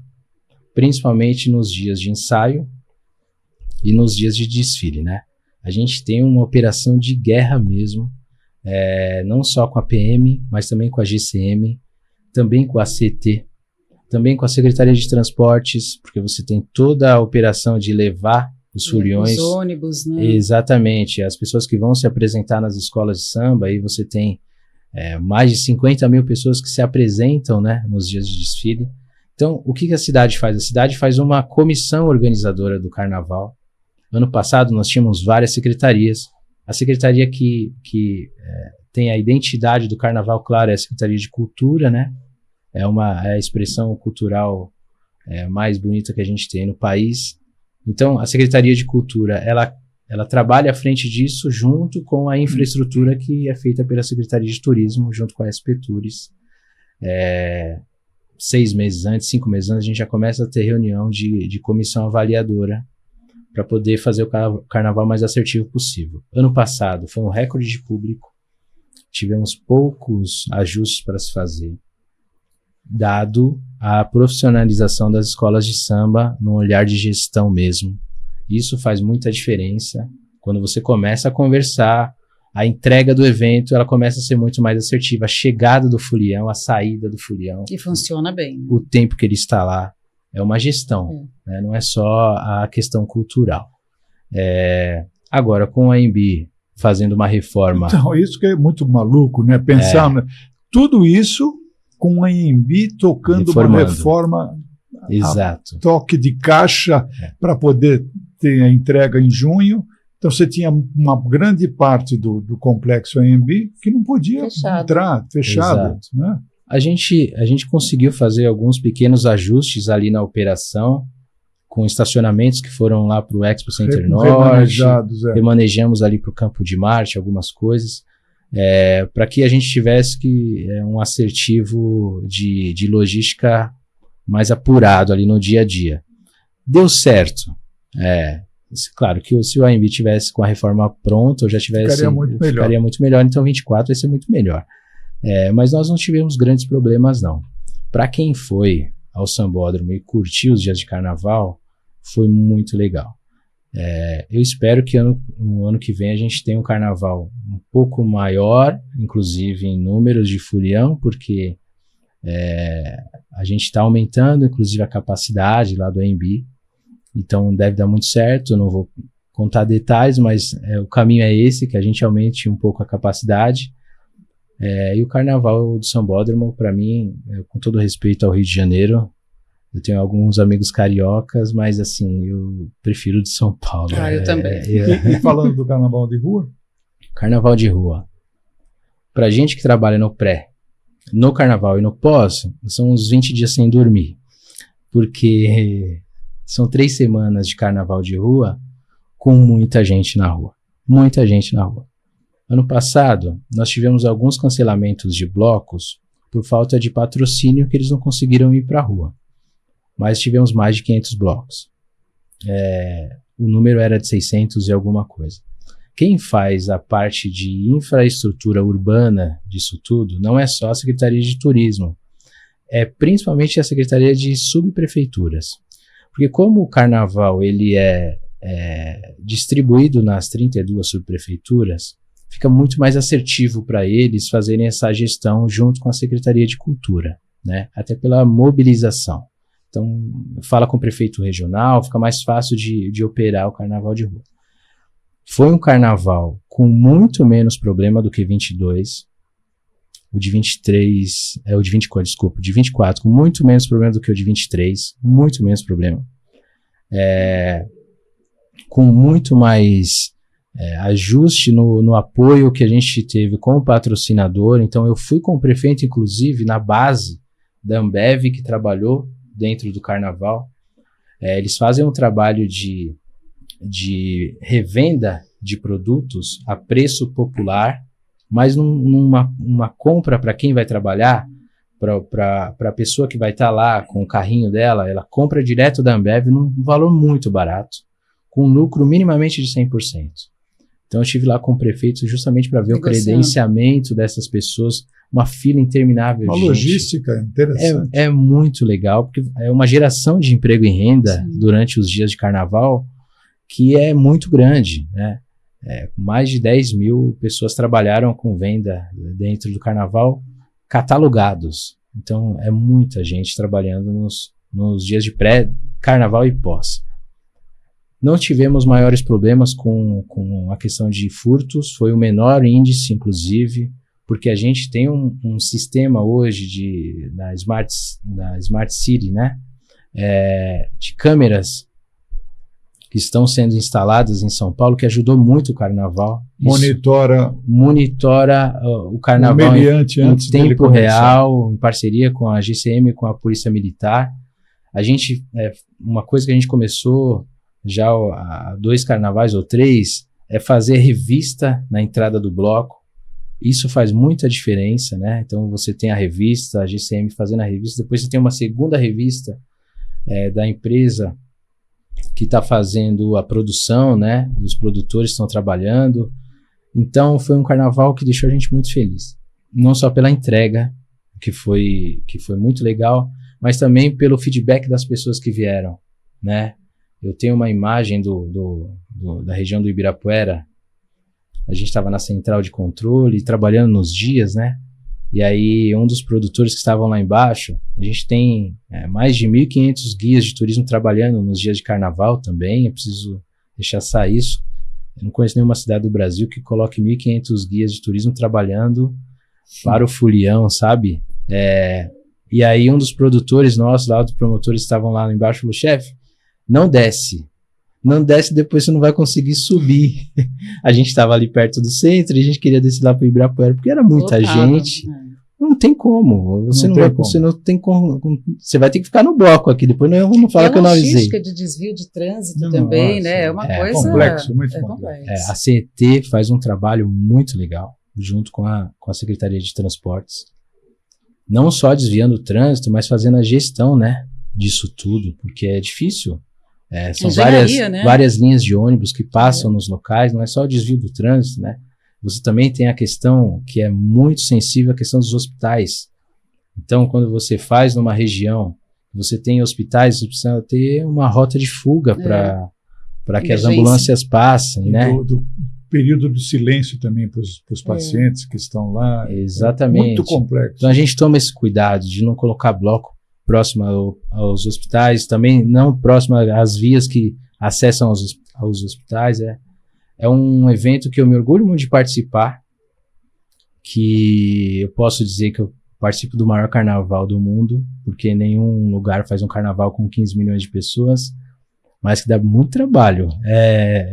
principalmente nos dias de ensaio e nos dias de desfile, né? A gente tem uma operação de guerra mesmo, não só com a PM, mas também com a GCM, também com a CT, também com a Secretaria de Transportes, porque você tem toda a operação de levar os foliões. Os ônibus, né? Exatamente, as pessoas que vão se apresentar nas escolas de samba, aí você tem mais de 50 mil pessoas que se apresentam, né, nos dias de desfile. Então, o que a cidade faz? A cidade faz uma comissão organizadora do carnaval. Ano passado nós tínhamos várias secretarias. A secretaria que tem a identidade do carnaval, claro, é a Secretaria de Cultura, né? É a expressão cultural mais bonita que a gente tem no país. Então, a Secretaria de Cultura, ela trabalha à frente disso junto com a infraestrutura que é feita pela Secretaria de Turismo, junto com a SP Tours. 6 meses antes, 5 meses antes, a gente já começa a ter reunião de comissão avaliadora para poder fazer o carnaval mais assertivo possível. Ano passado foi um recorde de público, tivemos poucos ajustes para se fazer, dado a profissionalização das escolas de samba no olhar de gestão mesmo. Isso faz muita diferença. Quando você começa a conversar, a entrega do evento ela começa a ser muito mais assertiva. A chegada do folião, a saída do folião. E funciona bem. O tempo que ele está lá. É uma gestão, né? Não é só a questão cultural. Agora, com a AMB fazendo uma reforma... Então, isso que é muito maluco, né? Pensar tudo isso com a AMB tocando uma reforma... Exato. Toque de caixa para poder ter a entrega em junho. Então, você tinha uma grande parte do complexo AMB que não podia entrar, fechado. Né? A gente conseguiu fazer alguns pequenos ajustes ali na operação, com estacionamentos que foram lá para o Expo Center Norte, remanejamos ali para o Campo de Marte, algumas coisas, para que a gente tivesse um assertivo de logística mais apurado ali no dia a dia. Deu certo. Claro que se o AMB tivesse com a reforma pronta, ou já tivesse... Ficaria muito melhor, então 24 vai ser muito melhor. Mas nós não tivemos grandes problemas, não. Para quem foi ao Sambódromo e curtiu os dias de carnaval, foi muito legal. Eu espero que no ano que vem a gente tenha um carnaval um pouco maior, inclusive em números de folião, porque a gente está aumentando, inclusive, a capacidade lá do AMB. Então deve dar muito certo, eu não vou contar detalhes, mas o caminho é esse, que a gente aumente um pouco a capacidade. E o Carnaval do Sambódromo, para mim, com todo respeito ao Rio de Janeiro, eu tenho alguns amigos cariocas, mas assim, eu prefiro de São Paulo. Eu também. E falando do Carnaval de rua? Carnaval de rua. Pra gente que trabalha no pré, no Carnaval e no pós, são uns 20 dias sem dormir. Porque são 3 semanas de Carnaval de rua com muita gente na rua. Muita gente na rua. Ano passado, nós tivemos alguns cancelamentos de blocos por falta de patrocínio que eles não conseguiram ir para a rua. Mas tivemos mais de 500 blocos. O número era de 600 e alguma coisa. Quem faz a parte de infraestrutura urbana disso tudo não é só a Secretaria de Turismo, é principalmente a Secretaria de Subprefeituras. Porque como o Carnaval ele é distribuído nas 32 subprefeituras, fica muito mais assertivo para eles fazerem essa gestão junto com a Secretaria de Cultura, né? Até pela mobilização. Então, fala com o prefeito regional, fica mais fácil de operar o Carnaval de rua. Foi um Carnaval com muito menos problema do que 22. O de 23, o de 24, desculpa, o de 24 com muito menos problema do que o de 23, muito menos problema. Com muito mais ajuste no apoio que a gente teve com o patrocinador. Então eu fui com o prefeito, inclusive, na base da Ambev, que trabalhou dentro do Carnaval. Eles fazem um trabalho de revenda de produtos a preço popular, mas numa compra para quem vai trabalhar, para a pessoa que vai estar lá com o carrinho dela, ela compra direto da Ambev num valor muito barato, com um lucro minimamente de 100%. Então eu estive lá com o prefeito justamente para ver o credenciamento dessas pessoas, uma fila interminável. Uma logística interessante. É muito legal, porque é uma geração de emprego e renda durante os dias de Carnaval que é muito grande, né? Mais de 10 mil pessoas trabalharam com venda dentro do Carnaval, catalogados. Então é muita gente trabalhando nos dias de pré-Carnaval e pós. Não tivemos maiores problemas com a questão de furtos, foi o menor índice, inclusive, porque a gente tem um sistema hoje da Smart City, né? De câmeras que estão sendo instaladas em São Paulo, que ajudou muito o Carnaval. Monitora o Carnaval em tempo real, em parceria com a GCM, com a Polícia Militar. A gente, uma coisa que a gente começou já há 2 carnavais ou 3, é fazer revista na entrada do bloco. Isso faz muita diferença, né? Então você tem a revista, a GCM fazendo a revista, depois você tem uma segunda revista da empresa que está fazendo a produção, né? Os produtores estão trabalhando. Então foi um carnaval que deixou a gente muito feliz. Não só pela entrega, que foi muito legal, mas também pelo feedback das pessoas que vieram, né? Eu tenho uma imagem da região do Ibirapuera. A gente estava na central de controle, trabalhando nos dias, né? E aí, um dos produtores que estavam lá embaixo, a gente tem mais de 1.500 guias de turismo trabalhando nos dias de Carnaval também. Eu preciso deixar sair isso. Eu não conheço nenhuma cidade do Brasil que coloque 1.500 guias de turismo trabalhando para o folião, sabe? E aí, um dos produtores nossos, lá dos promotores, estavam lá embaixo e falou: chefe, não desce, depois você não vai conseguir subir. A gente estava ali perto do centro e a gente queria descer lá para o Ibirapuera, porque era muita gente. Não tem como. Você não tem como. Você vai ter que ficar no bloco aqui. Depois eu não falo que eu não avisei. A logística de desvio de trânsito também, né? É uma coisa complexo, muito complexo. A CET faz um trabalho muito legal junto com a Secretaria de Transportes. Não só desviando o trânsito, mas fazendo a gestão, né, disso tudo, porque é difícil. São várias linhas de ônibus que passam nos locais, não é só o desvio do trânsito, né? Você também tem a questão que é muito sensível, a questão dos hospitais. Então, quando você faz numa região, você tem hospitais, você precisa ter uma rota de fuga para que as ambulâncias passem, né? Do período do silêncio também para os pacientes que estão lá. Exatamente. Muito complexo. Então, a gente toma esse cuidado de não colocar bloco próximo aos hospitais, também não próximo às vias que acessam aos hospitais. É um evento que eu me orgulho muito de participar, que eu posso dizer que eu participo do maior carnaval do mundo, porque nenhum lugar faz um carnaval com 15 milhões de pessoas, mas que dá muito trabalho.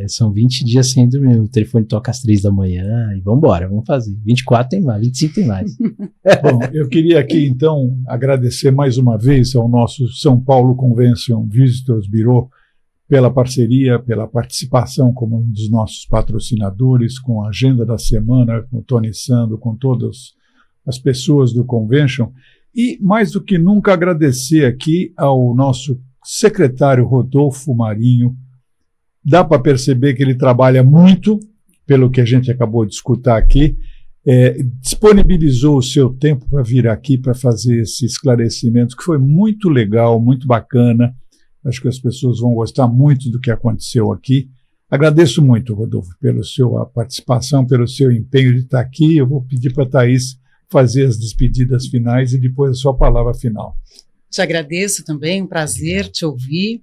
São 20 dias sem dormir, o telefone toca às 3 da manhã e vambora, vamos fazer. 24 tem mais, 25 tem mais. Bom, eu queria aqui, então, agradecer mais uma vez ao nosso São Paulo Convention Visitors Bureau pela parceria, pela participação como um dos nossos patrocinadores, com a agenda da semana, com o Tony Sando, com todas as pessoas do Convention, e mais do que nunca agradecer aqui ao nosso secretário Rodolfo Marinho. Dá para perceber que ele trabalha muito, pelo que a gente acabou de escutar aqui, disponibilizou o seu tempo para vir aqui para fazer esse esclarecimento, que foi muito legal, muito bacana. Acho que as pessoas vão gostar muito do que aconteceu aqui. Agradeço muito, Rodolfo, pela sua participação, pelo seu empenho de estar aqui. Eu vou pedir para a Thaís fazer as despedidas finais e depois a sua palavra final. Te agradeço também, um prazer te ouvir.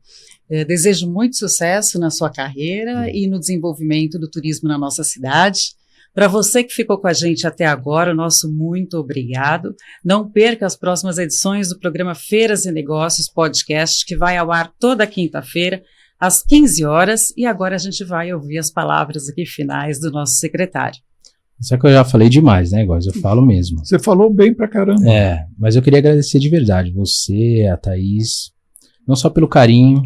Desejo muito sucesso na sua carreira e no desenvolvimento do turismo na nossa cidade. Para você que ficou com a gente até agora, o nosso muito obrigado. Não perca as próximas edições do programa Feiras e Negócios Podcast, que vai ao ar toda quinta-feira, às 15 horas. E agora a gente vai ouvir as palavras aqui finais do nosso secretário. Só que eu já falei demais, né, Góes? Eu falo mesmo. Você falou bem pra caramba. Mas eu queria agradecer de verdade você, a Thaís, não só pelo carinho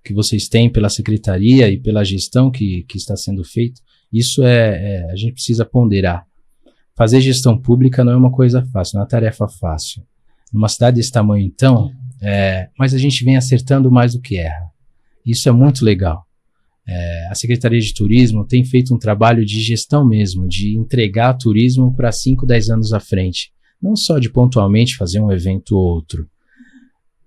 que vocês têm pela secretaria e pela gestão que está sendo feita. Isso a gente precisa ponderar. Fazer gestão pública não é uma coisa fácil, não é uma tarefa fácil. Numa cidade desse tamanho, então, mas a gente vem acertando mais do que erra. Isso é muito legal. A Secretaria de Turismo tem feito um trabalho de gestão mesmo, de entregar turismo para 5, 10 anos à frente. Não só de pontualmente fazer um evento ou outro.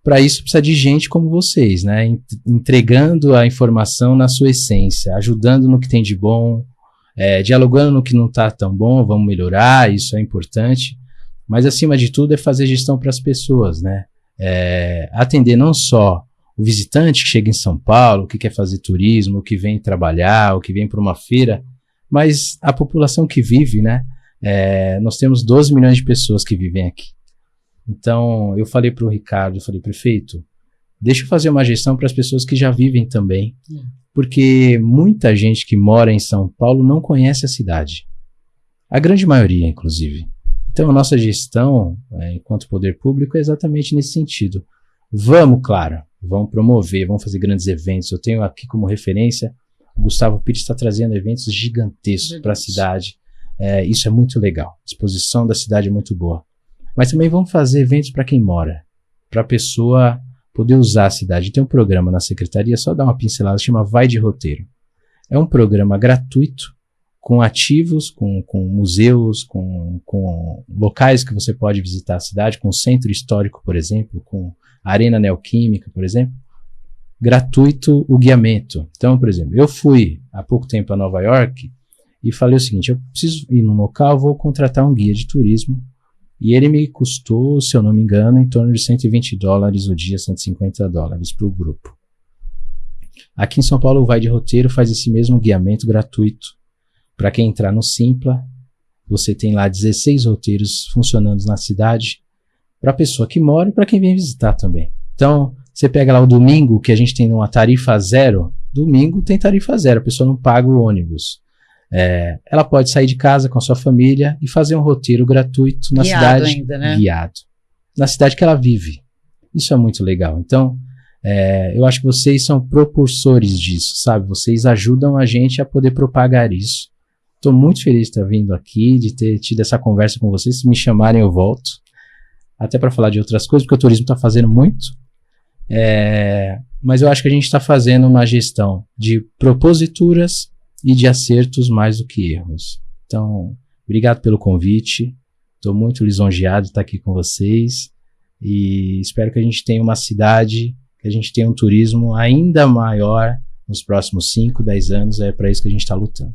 Para isso precisa de gente como vocês, né? Entregando a informação na sua essência, ajudando no que tem de bom, dialogando no que não está tão bom, vamos melhorar, isso é importante. Mas acima de tudo é fazer gestão para as pessoas, né? Atender não só o visitante que chega em São Paulo, que quer fazer turismo, que vem trabalhar, ou que vem para uma feira, mas a população que vive, né? Nós temos 12 milhões de pessoas que vivem aqui. Então, eu falei para o Ricardo, eu falei, prefeito, deixa eu fazer uma gestão para as pessoas que já vivem também, porque muita gente que mora em São Paulo não conhece a cidade. A grande maioria, inclusive. Então, a nossa gestão, enquanto poder público, é exatamente nesse sentido. Vamos promover, vamos fazer grandes eventos. Eu tenho aqui como referência, o Gustavo Pires está trazendo eventos gigantescos para a cidade. Isso é muito legal. A disposição da cidade é muito boa. Mas também vamos fazer eventos para quem mora, para a pessoa poder usar a cidade. Tem um programa na secretaria, só dar uma pincelada, chama Vai de Roteiro. É um programa gratuito, com ativos, com museus, com locais que você pode visitar a cidade, com o centro histórico, por exemplo, com a Arena Neoquímica, por exemplo. Gratuito o guiamento. Então, por exemplo, eu fui há pouco tempo a Nova York e falei o seguinte, eu preciso ir num local, vou contratar um guia de turismo. E ele me custou, se eu não me engano, em torno de $120 o dia, $150 para o grupo. Aqui em São Paulo, o Vai de Roteiro faz esse mesmo guiamento gratuito. Para quem entrar no Simpla, você tem lá 16 roteiros funcionando na cidade, para a pessoa que mora e para quem vem visitar também. Então, você pega lá o domingo, que a gente tem uma tarifa zero, domingo tem tarifa zero, a pessoa não paga o ônibus. Ela pode sair de casa com a sua família e fazer um roteiro gratuito na cidade, ainda, né? Guiado. Na cidade que ela vive. Isso é muito legal. Então, eu acho que vocês são propulsores disso, sabe? Vocês ajudam a gente a poder propagar isso. Estou muito feliz de ter vindo aqui, de ter tido essa conversa com vocês. Se me chamarem, eu volto. Até para falar de outras coisas, porque o turismo está fazendo muito. Mas eu acho que a gente está fazendo uma gestão de proposituras e de acertos mais do que erros. Então, obrigado pelo convite. Estou muito lisonjeado de estar aqui com vocês. E espero que a gente tenha uma cidade, que a gente tenha um turismo ainda maior nos próximos 5, 10 anos. É para isso que a gente está lutando.